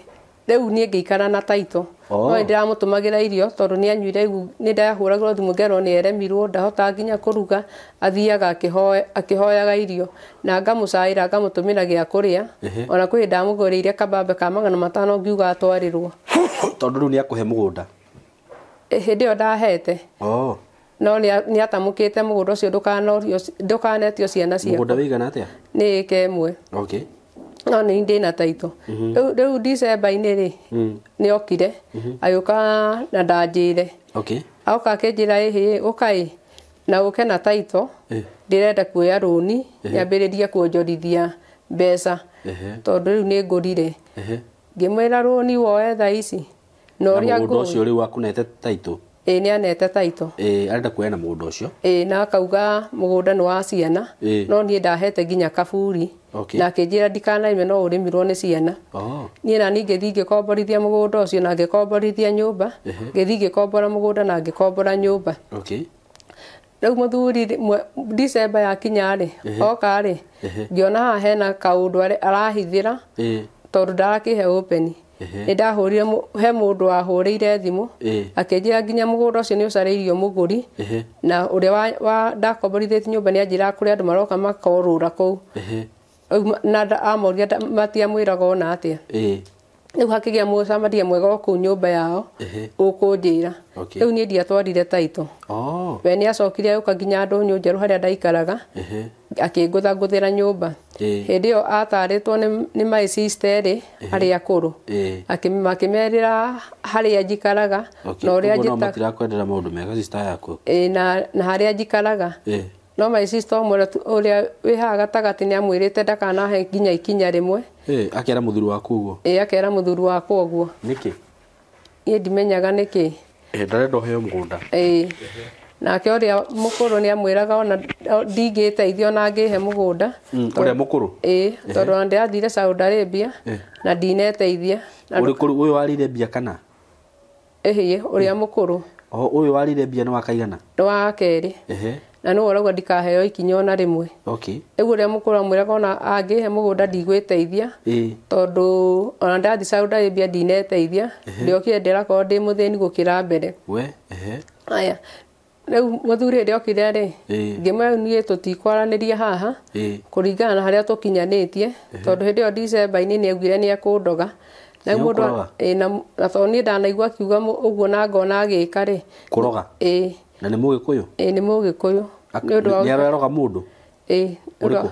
rĩu niĩ ngĩikara na taito. No ndĩramũtũmagĩra irio tondũ nĩ anyuire, rĩu nĩ ndahũragĩrwo thimũ ngerwo nĩ eremirwo ndahota nginya kũruga, athiaga akĩhoyaga irio na ngamũcaĩra ngamũtũmĩra gĩa kũrĩa. Ona kwĩ ndamũgũrĩire kabambe ka 500 ngiuga atwarĩrwo. Tondũ rĩu nĩ akũhe mũgũnda? Hĩndĩ ĩyo ndahete. No nĩ atamũkĩte mũgũnda ũcio ndũkanetio ciana ciakwa. Mũgũnda wĩigana atĩa? Nĩ ĩka ĩmwe. No nĩ ndĩ na taito. Rĩu December-inĩ rĩ, nĩ okire agĩũka na ndanjĩre. Agoka akĩnjĩra ũka na ũke na taito, ndĩrenda kuoya rũni nyambĩrĩrie kuonjorithia mbeca tondũ rĩu nĩ ngũrire. Ngĩmwĩra rũni woe thaa ici. Na mũgũnda ũcio rĩu akunete taito? Nĩ anete taito. Arenda kuoya na mũgũnda ũcio? Na akauga mũgũnda nĩ wa ciana, no niĩ ndahete nginya kaburi. Na akĩnjĩra ndikanarĩme no ũrĩmirwo nĩ ciana. Niĩ na niĩ ngĩthiĩ ngĩkomborithia mũgũnda ũcio na ngĩkomborithia nyũmba, ngĩthiĩ ngĩkombora mũgũnda na ngĩkombora nyũmba. Rĩu mũthuri December yakinya rĩ, oka rĩ, ngĩona haha hena kaũndũ arahithĩra tondũ ndarakĩhe open. Nĩ ndahũrire he mũndũ wahũrĩire thimũ akĩnjĩra nginya mũgũnda ũcio nĩ ũcarĩirio mũgũri, na ũrĩa ndakomborithĩtie nyũmba nĩ anjĩra kũrĩ andũ maroka makorũra kũu. Na amoria matiamwĩraga ona atĩa. Rĩu hakĩgĩa mũcamaria mwega o kũu nyũmba yao ũkũnjĩra. Rĩu niĩ ndiatwarire taito. We nĩ acokire agĩũka nginya Ndũnyũ Njerũ harĩa ndaikaraga akĩngũthagũthĩra nyũmba. Hĩndĩ ĩyo atarĩtwo nĩ my sister erĩ arĩa akũrũ, akĩmerĩra harĩa njikaraga na ũrĩa matirakwendera maũndũ mega sister yaku. Na harĩa njikaraga. No my sister ũrĩa wĩ haha gatagatĩ nĩ amwĩrĩte ndakanahe nginya ikinya rĩmwe. Akera mũthuri waku ũguo? Akera mũthuri wakwa ũguo. Nĩkĩ? Niĩ ndimenyaga nĩkĩ. Ndarenda ũheo mũgũnda? Nake ũrĩa mũkũrũ nĩ amwĩraga ona ndingĩteithio na ngĩhe mũgũnda. Ũrĩa mũkũrũ? Tondũ ona ndĩrathire Saudi Arabia na ndineteithia. Ũyũ warĩire mbia kana? Ũrĩa mũkũrũ. Ũyũ warĩire mbia nĩ wa kaigana? Nĩ wa kerĩ. Na nĩ ũrauga ndikaheo ikinya ona rĩmwe. Rĩu ũrĩa mũkũrũ amwĩraga ona angĩhe mũgũnda ndigwĩteithia tondũ ona ndathi Saudi Arabia ndineteithia, ndiokire ndĩrakorwo ndĩ mũthĩni gũkĩra mbere. Aya rĩu mũthuri hĩndĩ okire rĩ, ngĩmwĩra niĩ tũtikwaranĩria haha kũringana na harĩa tũkinyanĩtie tondũ hĩndĩ ĩyo December-inĩ nĩ augire nĩ ekũndoga. Na tondũ niĩ ndanaigua akiuga ũguo na ngona agĩka rĩ. Kũroga? Na nĩ Mũgĩkũyũ? Nĩ Mũgĩkũyũ. Nĩ aroga mũndũ?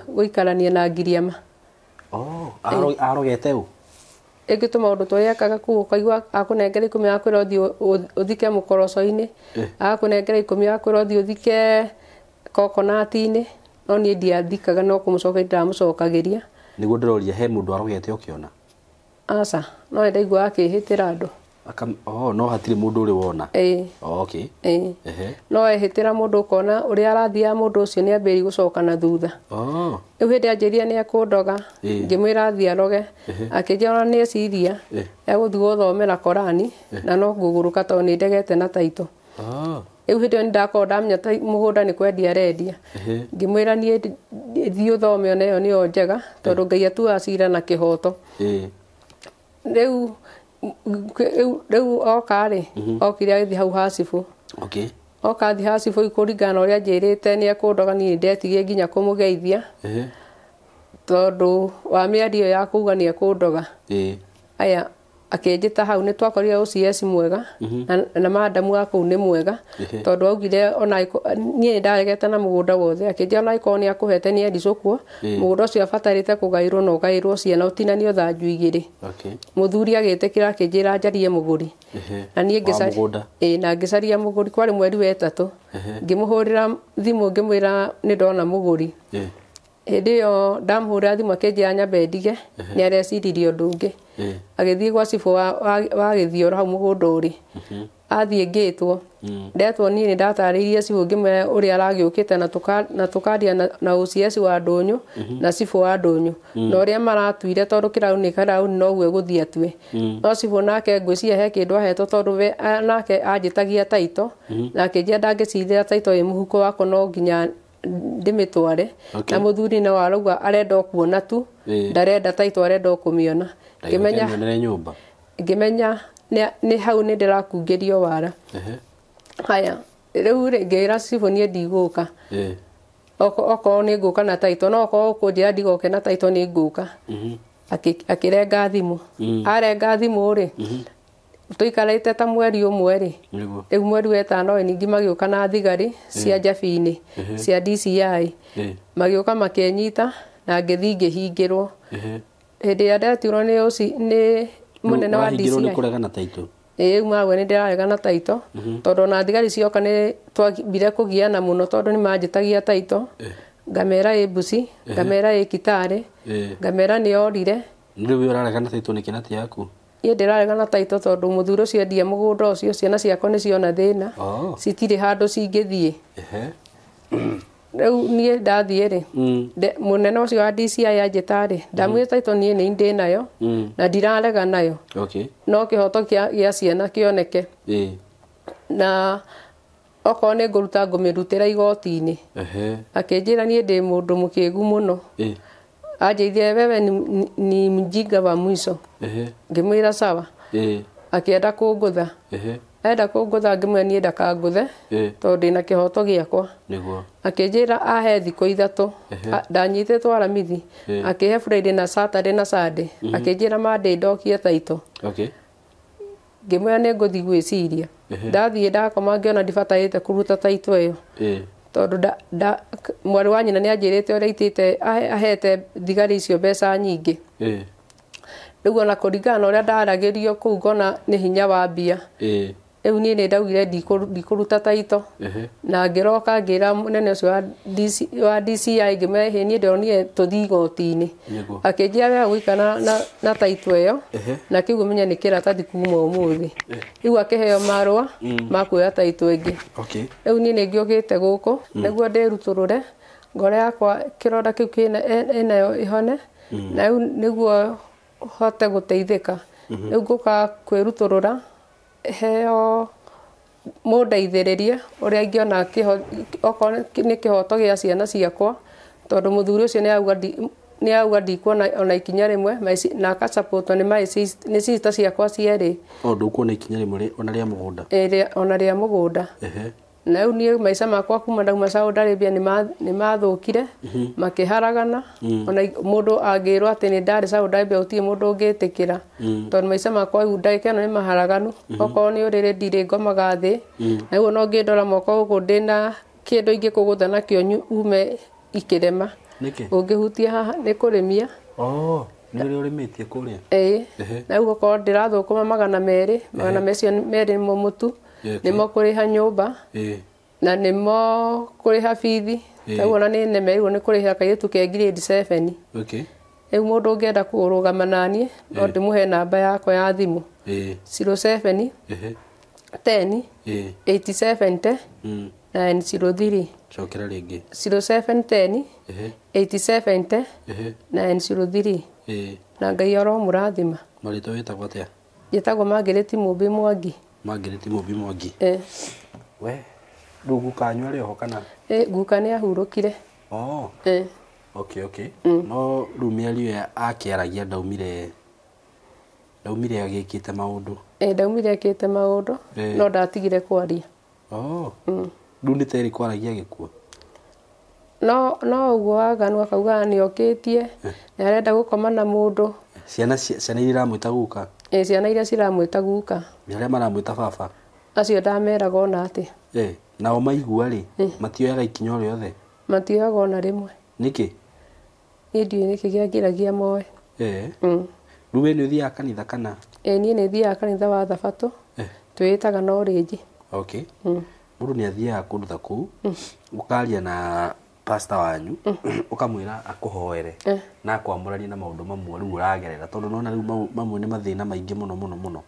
Gũikarania na Ngiriama. Arogete ũ? Ĩngĩtũma ũndũ tũrĩa ekaga kũu ũkaigua akũnengera 10 akwĩra ũthiĩ ũthike mũkoroco-inĩ, akũnengera 10 akwĩra ũthiĩ ũthike kokonati-inĩ, no niĩ ndiathikaga no kũmũcokeria ndamũcokagĩria. Nĩguo ndĩroria he mũndũ arogete ũkĩona? Aca, no ndaigua akĩhĩtĩra andũ. No hatirĩ mũndũ ũrĩ wona? No ehĩtĩra mũndũ ũkona ũrĩa arathiaga mũndũ ũcio nĩ ambĩrĩirie gũcoka na thutha. Rĩu hĩndĩ anjĩria nĩ ekũndoga, ngĩmwĩra athiĩ aroge, akĩnjĩra ona nĩ eciria egũthiĩ gũthomera Korani na no ngũgũrũka tondũ nĩ ndegete na taito. Rĩu hĩndĩ ĩyo nĩndakorwo ndamenya ta mũgũnda nĩ kwendia arendia. Ngĩmwĩra niĩ thiĩ ũthome ona ĩyo nĩyo njega tondũ Ngai atuaga cira na kĩhoto. Rĩu oka-rĩ, okire agĩthiĩ hau ha cibũ. Oka athiĩ ha cibũ kũringana na ũrĩa anjĩrĩte nĩekũndoga, niĩ nĩndetirie nginya kũmũgeithia tondũ wa mĩario ĩyo ya kuga nĩekũndoga. Aya akĩnjĩta hau nĩtwakorire OCS mwega na madamu wa kũu nĩ mwega tondũ augire ona niĩ nĩndaregete na mũgũnda wothe, akĩnjĩra ona angĩkorwo nĩakũhete nĩendicũkwo mũgũnda ũcio abatarĩte kũgaĩrwo na ũgaĩrwo ciana ũtinanio thanju 2. Mũthuri agĩtĩkĩra akĩnjĩra njarie mũgũri na niĩ ngĩcaria mũgũri, kwarĩ mweri wa 3 ngĩmũhũrĩra thimũ ngĩmwĩra nĩndona mũgũri. Hĩndĩ ĩyo ndamũhũrĩra thimũ akĩnjĩra nyambe ndige nĩareciririe ũndũ ũngĩ. Agĩthiĩ gwa cibũ wa Gĩthioro hau mũgũnda ũrĩ. Athiĩ ngĩtwo ndetwo niĩ nĩndatarĩirie cibũ ngĩmwĩra ũrĩa aragĩũkĩte na tũkaria na OCS wa Ndũnyũ na cibũ wa Ndũnyũ na ũrĩa maratuire tondũ kĩrauni noguo egũthiĩ atue. No cibũ nake ngwĩciria he kĩndũ ahetwo tondũ we nake anjĩtagia taito na akĩnjĩra ndangĩcirithĩra taito ĩ mũhuko wakwa no nginya ndĩmĩtware na mũthuri no arauga arenda kuona tu ndarenda taito, arenda kũmĩona. Ngĩmenya nĩ hau nĩndĩrakungĩrio wara. Haya rĩu ngĩra cibũ niĩ ndigũka okorwo nĩngũka na taito, no okorwo ũkũnjĩra ndigoke na taito nĩngũka. Akĩrenga thimũ, arenga thimũ-rĩ tũikarĩte ta mweri ũmwe-rĩ, rĩu mweri wa 5 ningĩ magĩũka na thigari cia Njabi-inĩ cia DCI magĩũka makĩnyita na ngĩthiĩ ngĩhingĩrwo. Hĩndĩ ĩrĩa ndetirwo nĩ mũnene wa DCI rĩu magwe nĩndĩrarega na taito tondũ ona thigari cioka nĩtwambire kũgiana mũno tondũ nĩmanjĩtagia taito, ngamera ĩ mbuci, ngamera ĩ Kitale, ngamera nĩyorire. Rĩu ũrarega na taito nĩkĩ nati yaku? Niĩ ndĩrarega na taito tondũ mũthuri ũcio endia mũgũnda ũcio, ciana ciakwa nĩciona thĩna citirĩ handũ cingĩthiĩ. Rĩu niĩ ndathiĩ-rĩ mũnene ũcio wa DCI anjĩta-rĩ ndamwĩra taito niĩ nĩ ndĩ nayo na ndirarega nayo, no kĩhoto gĩa ciana kĩoneke na okorwo nĩngũruta ngũmĩrutĩra igoti-inĩ. Akĩnjĩra niĩ ndĩ mũndũ mũkĩgu mũno, anjĩithia wewe ni mjinga wa mwisho. Ngĩmwĩra sawa. Akĩenda kũngũtha, enda kũngũtha ngĩmwĩra niĩ ndakangũthe tondũ ndĩna kĩhoto gĩakwa. Akĩnjĩra ahe thikũ 3 ndanyitĩtwo aramithi, akĩhe Friday na Saturday na Sunday, akĩnjĩra Monday ndokie taito. Ngĩmwĩra nĩngũthiĩ gwĩciria. Ndathiĩ ndakoma ngĩona ndibatarĩte kũruta taito ĩyo tondũ mwarĩ wa nyina nĩanjĩrĩte ũrĩa aitĩte ahete thigari icio mbeca nyingĩ. Rĩu ona kũringana na ũrĩa ndaragĩrio kũu ngona nĩ hinya wa mbia. Rĩu niĩ nĩndaugire ndikũruta taito na ngĩroka ngĩra mũnene ũcio wa DCI ngĩmwĩra niĩ ndĩronire tũthiĩ igoti-inĩ. Akĩnjĩra wega gũikara na taito ĩyo na kĩugo menya nĩ kĩratathi kuma ũmũthĩ. Rĩu akĩheo marũa ma kuoya taito ĩngĩ. Rĩu niĩ nĩngĩũkĩte gũkũ nĩguo ndĩrutũrũre ngoro yakwa kĩronda kĩu enayo ĩhone na rĩu nĩguo hote gũteithĩka. Rĩu ngũka kwĩrutũrũra heo mũndeithĩrĩrie ũrĩa ingĩona okorwo nĩ kĩhoto gĩa ciana ciakwa tondũ mũthuri ũcio nĩauga ndikuona ona ikinya rĩmwe na akasapotwo nĩ sister ciakwa cierĩ. Ndũkuona ikinya rĩmwe ona rĩa mũgũnda? Ona rĩa mũgũnda. Na rĩu niĩ maica makwa kuma ndauma Saudi Arabia nĩmathũkire makĩharagana. Ona mũndũ angĩrwo atĩ nĩndarĩ Saudi Arabia gũtirĩ mũndũ ũngĩtĩkĩra tondũ maica makwa rĩu ndagĩka ĩno nĩmaharaganu. Okorwo nĩ ũrĩrĩ ndirĩ ngomaga thĩ na rĩu ona ũngĩndora moko gũkũ ndĩna kĩndũ ingĩkũgũtha nakĩo ume ikĩrema. Ũngĩhutia haha nĩ kũrĩmia. Nĩ ũrĩa ũrĩmĩtie kũrĩa? Na rĩu okorwo ndĩrathũkũma 200, 200 macio merĩ nĩmo mũtu, nĩmo kũrĩha nyũmba na nĩmo kũrĩha bithi. Rĩu ona nĩ nemeirwo nĩ kũrĩha kairĩtu ke grade 7. Rĩu mũndũ ũngĩenda kũrũgama naniĩ no ndĩmũhe namba yakwa ya thimũ 07 10 87 903. Cokera rĩngĩ 0710 87 903. Na Ngai aromũrathima. Marĩtwa wĩtagwo atĩa? Njĩtagwo Margaret Mũmbi Mwangi. Margaret Mũmbi Mwangi. We Ndugu kanyu ari ho kana? Guka nĩ ahurũkire. Oh. Okay. No rĩu mĩario ya akĩaragia ndaumire agĩkĩte maũndũ. Ndaumire ekĩte maũndũ no ndatigire kwaria. Rĩu nĩ terĩ kwaragia gĩkuo? No ũguo waganu akauga nĩokĩtie na arenda gũkoma na mũndũ. Ciana iria iramwĩta guka? Ciana iria ciramwĩta guka. Nĩ arĩa maramwĩta baba? Acio ndameraga ona atĩ. Nao maigua rĩ matioyaga ikinya o rĩothe? Matioyaga ona rĩmwe. Nĩkĩ? Niĩ ndiũĩ nĩkĩ kĩangiragia moe. Rĩu we nĩ ũthiaga kanitha kana? Niĩ nĩ thiaga kanitha wa Thabatũ twĩtaga Norĩnji. Mũndũ nĩ athiaga kũndũ ta kũu ũkaria na pastor wanyu ũkamwĩra akũhoere na akwamũranie na maũndũ mamwe rĩu ũragerera tondũ nona rĩu mamwe nĩ mathĩna maingĩ mũno.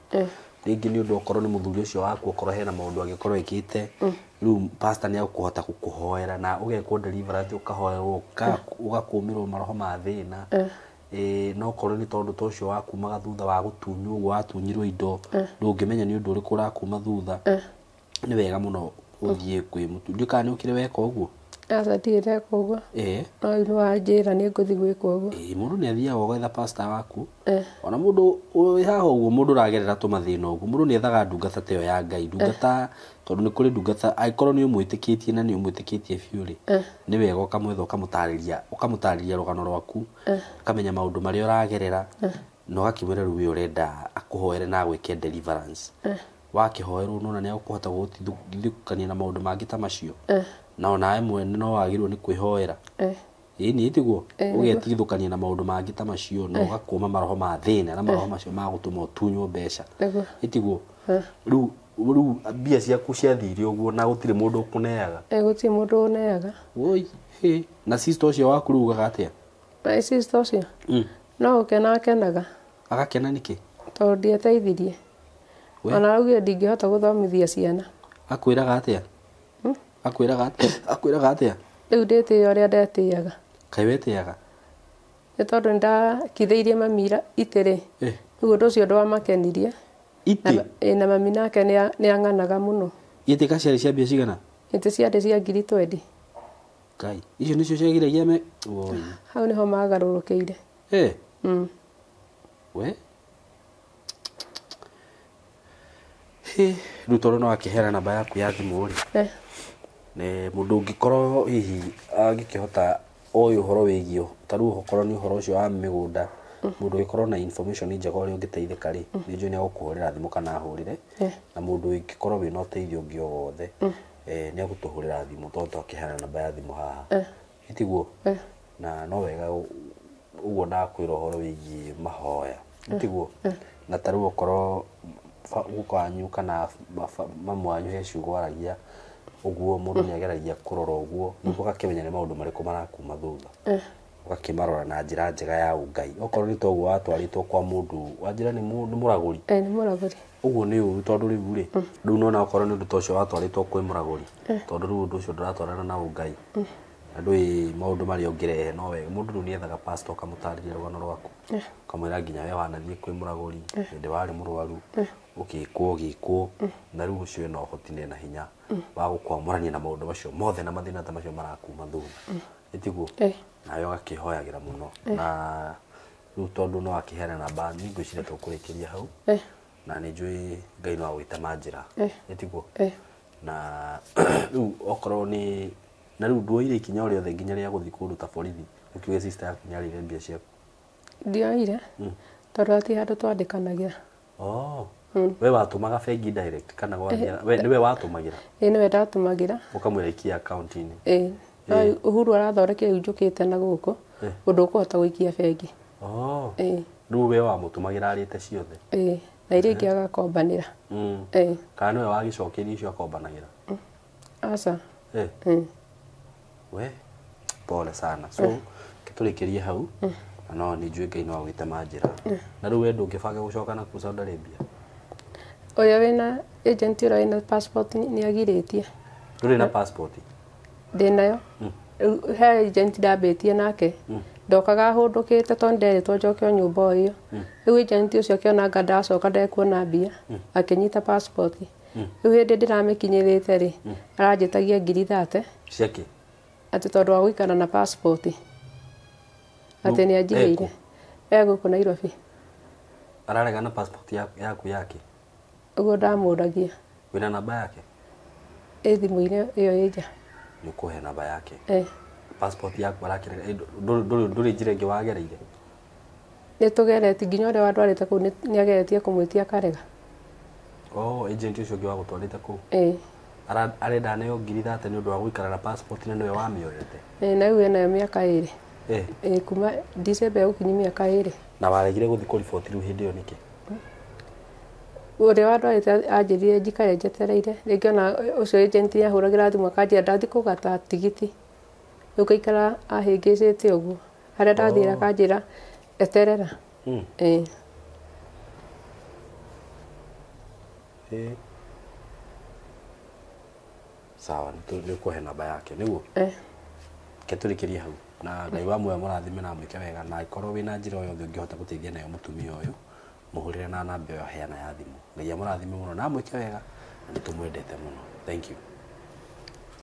Rĩngĩ nĩ ũndũ okorwo nĩ mũthuri ũcio waku okorwo hena maũndũ angĩkorwo ekĩte rĩu pastor nĩ agũkũhota gũkũhoera na ũgekwo deliverance ũkahoerwo ũgakũmĩrwo maroho ma thĩna. No korwo nĩ tondũ ta ũcio wakumaga thutha wa gũtunywo ũguo watunyirwo indo ndũngĩmenya nĩ ũndũ ũrĩkũ ũrakuma thutha, nĩ wega mũno ũthiĩ kwĩ mũtu. Ndiũĩ kana nĩ ũkĩrĩ weka ũguo? Aca ndirĩ ndeka ũguo. No nĩ wanjĩra nĩ ngũthiĩ gwĩka ũguo. Mũndũ nĩ athiaga ũgetha pastor waku ona mũndũ wĩ haha ũguo mũndũ ũragerera tũmathĩna ũguo mũndũ nĩ ethaga ndungata ta ĩyo ya Ngai, ndungata tondũ nĩ kũrĩ ndungata angĩkorwo nĩ ũmwĩtĩkĩtie na nĩ ũmwĩtĩkĩtie biũ rĩ nĩ wega ũkamwetha ũkamũtarĩria rũgano rwaku ũkamenya maũndũ marĩa ũragerera na ũgakĩmwĩra rĩu we ũrenda akũhoere na agwĩke deliverance. Wakĩhoerwo nona nĩ agũkũhota gũgũteithũkania na maũndũ mangĩ ta macio na onawe mwene no wagĩrĩirwo nĩ kwĩhoera. Ĩni tiguo ũgetigithũkania na maũndũ mangĩ ta macio na ũgakũma maroho ma thĩna na maroho macio magũtũma ũtunywo mbeca. Ĩtiguo rĩu mbia ciaku ciathire ũguo na gũtirĩ mũndũ ũkũneaga? Gũtirĩ mũndũ ũneaga. Na sister ũcio waku rĩu ugaga atĩa? Sister ũcio no gũkena akenaga. Agakena nĩkĩ? Tondũ ndieteithirie ona augire ndingĩhota gũthomithia ciana. Akwĩraga atĩa? Akwĩraga atĩa? Rĩu ndĩtĩĩa ũrĩa ndetĩaga. Kaĩ wetĩaga? Nĩ tondũ nĩndakithĩirie mami itĩ rĩ rĩu ũndũ ũcio ndwamakenirie. Itĩ? Na mami nake nĩ ang'anaga mũno. Itĩ ka ciarĩ cia mbia cigana? Itĩ ciarĩ cia 20,000. Ngai, icio nĩcio ciagiragia me? Hau nĩho magarũrũkĩire. We rĩu tondũ no akĩheana namba yaku ya thimũ rĩ nĩ mũndũ ũngĩkorwo hihi angĩkĩhota oĩ ũhoro wĩgiĩ ta rĩu okorwo nĩ ũhoro ũcio wa mĩgũnda mũndũ ũngĩkorwo na information njega ũrĩa ũngĩteithĩka rĩ nĩ njũĩ nĩ agũkũhũrĩra thimũ kana ahũrĩre na mũndũ ũngĩkorwo wĩna ũteithio ũngĩ o wothe nĩ agũtũhũrĩra thimũ tondũ twakĩheana namba ya thimũ haha tiguo na no wega ũguo ndakwĩra ũhoro wĩgiĩ mahoya tiguo na ta rĩu okorwo guka wanyu kana mamu wanyu he ciugo aragia ũguo mũndũ nĩ ageragia kũrora ũguo nĩguo ũgakĩmenya nĩ maũndũ marĩkũ marakuma thutha ũgakĩmarora na njĩra njega ya Ngai. Okorwo nĩ toguo watwarĩtwo kwa mũndũ wanjĩra nĩ mũragũri? Nĩ mũragũri. Ũguo nĩ ũru tondũ rĩu rĩ rĩu nona okorwo nĩ ũndũ ta ũcio watwarĩtwo kwĩ mũragũri tondũ rĩu ũndũ ũcio ndũratwarana na Ngai na ndũĩ maũndũ marĩa ũngĩrehe no wega mũndũ rĩu nĩ ethaga pastor ũkamũtarĩria rũgano rwaku ũkamwĩra nginya we wanathiĩ kwĩ mũragũri hĩndĩ warĩ mũrwaru ũgĩkwo na rĩu ũcio ena ũhoti na ena hinya wa gũkwamũrania na maũndũ macio mothe na mathĩna ta macio marakuma thutha ĩtiguo nawe ũgakĩhoyagĩra mũno na rĩu tondũ no akĩheana namba niĩ ngwĩciria tũkũrĩkĩria hau na nĩ njũĩ Ngai no agwĩtema njĩra ĩtiguo na rĩu okorwo nĩ na rĩu nduoire ikinya o rĩothe nginya rĩa gũthiĩ kũndũ ta borithi ũkiuge sister yaku nĩ arĩire mbia ciaku? Ndioire tondũ atĩ handũ twandĩkanagĩra. We watũmaga bengi direct kana nĩwe watũmagĩra? Nĩwe ndatũmagĩra. Ũkamwĩra ikia account-inĩ? No Uhuru arathondekire rĩu njũkĩte na gũkũ ũndũ ũkũhota gũikia bengi. Rĩu we wamũtũmagĩra arĩte ciothe? Na iria ingĩ agakombanĩra. Kana nĩwe wagĩcokeria icio akombanagĩra? Aca. We pole sana. So tũrĩkĩrie hau no nĩ njũĩ Ngai no agwĩtema njĩra. Na rĩu we ndũngĩbanga gũcoka na kũu Saudi Arabia? Ũrĩa wĩna agent ũrĩa wĩna passport nĩ agirĩtie. Ndũrĩ na passport? Ndĩnayo. He agent ndambĩtie nake ndokaga hũndũkĩte tondũ nderĩtwo njoke o nyũmba o ĩyo. Rĩu agent ũcio akĩona anga ndacoka ndekuona mbia akĩnyita passport Rĩu hĩndĩ ndĩramĩkinyĩrĩte rĩ aranjĩtagia 30,000 ciake atĩ tondũ wa gũikara na passport atĩ nĩ anjigĩire gũkũ Nairobi. Ararega na passport yaku yake? Ũguo ndamũragia. Wĩna namba yake? Thimũ-inĩ ĩyo ĩ nja. Nĩ ũkũhe namba yake? Passport yaku arakĩrega ndũrĩ njĩra ĩngĩ wagereire? Nĩ tũgeretie nginya ũrĩa wandwarĩte kũu nĩ ageretie kũmwĩtia akarega. Agent ũcio ũngĩ wa gũtwarĩte kũu? Arenda aneo 30,000 nĩ ũndũ wa gũikara na passport na nĩwe wamĩoyete? Na rĩu ena mĩaka 2. Kuma December gũkinyia mĩaka 2. Na waregire gũthiĩ kũriboti rĩu hĩndĩ ĩyo nĩkĩ? Ũrĩa wandwarĩte anjĩrire njikare njetereire rĩngĩ ona ũcio agent nĩ ahũragĩra thimũ akanjĩra ndathiĩ kũgata tigiti. Rĩu ngaikara ahĩngĩcĩte ũguo. Harĩa ndathire akanjĩra eterera. Sawa, nĩ ũkũhe namba yake nĩguo? Ke tũrĩkĩrie hau na Ngai wa muoyo mũrathime na mwĩke wega na ikorwo wĩna njĩra o yothe ũngĩhota gũteithia nayo mũtumia ũyũ mũhũrĩre na namba ĩyo heana ya thimũ. Ngai amũrathime mũno na mwĩke wega na nĩ tũmwendete mũno. Thank you.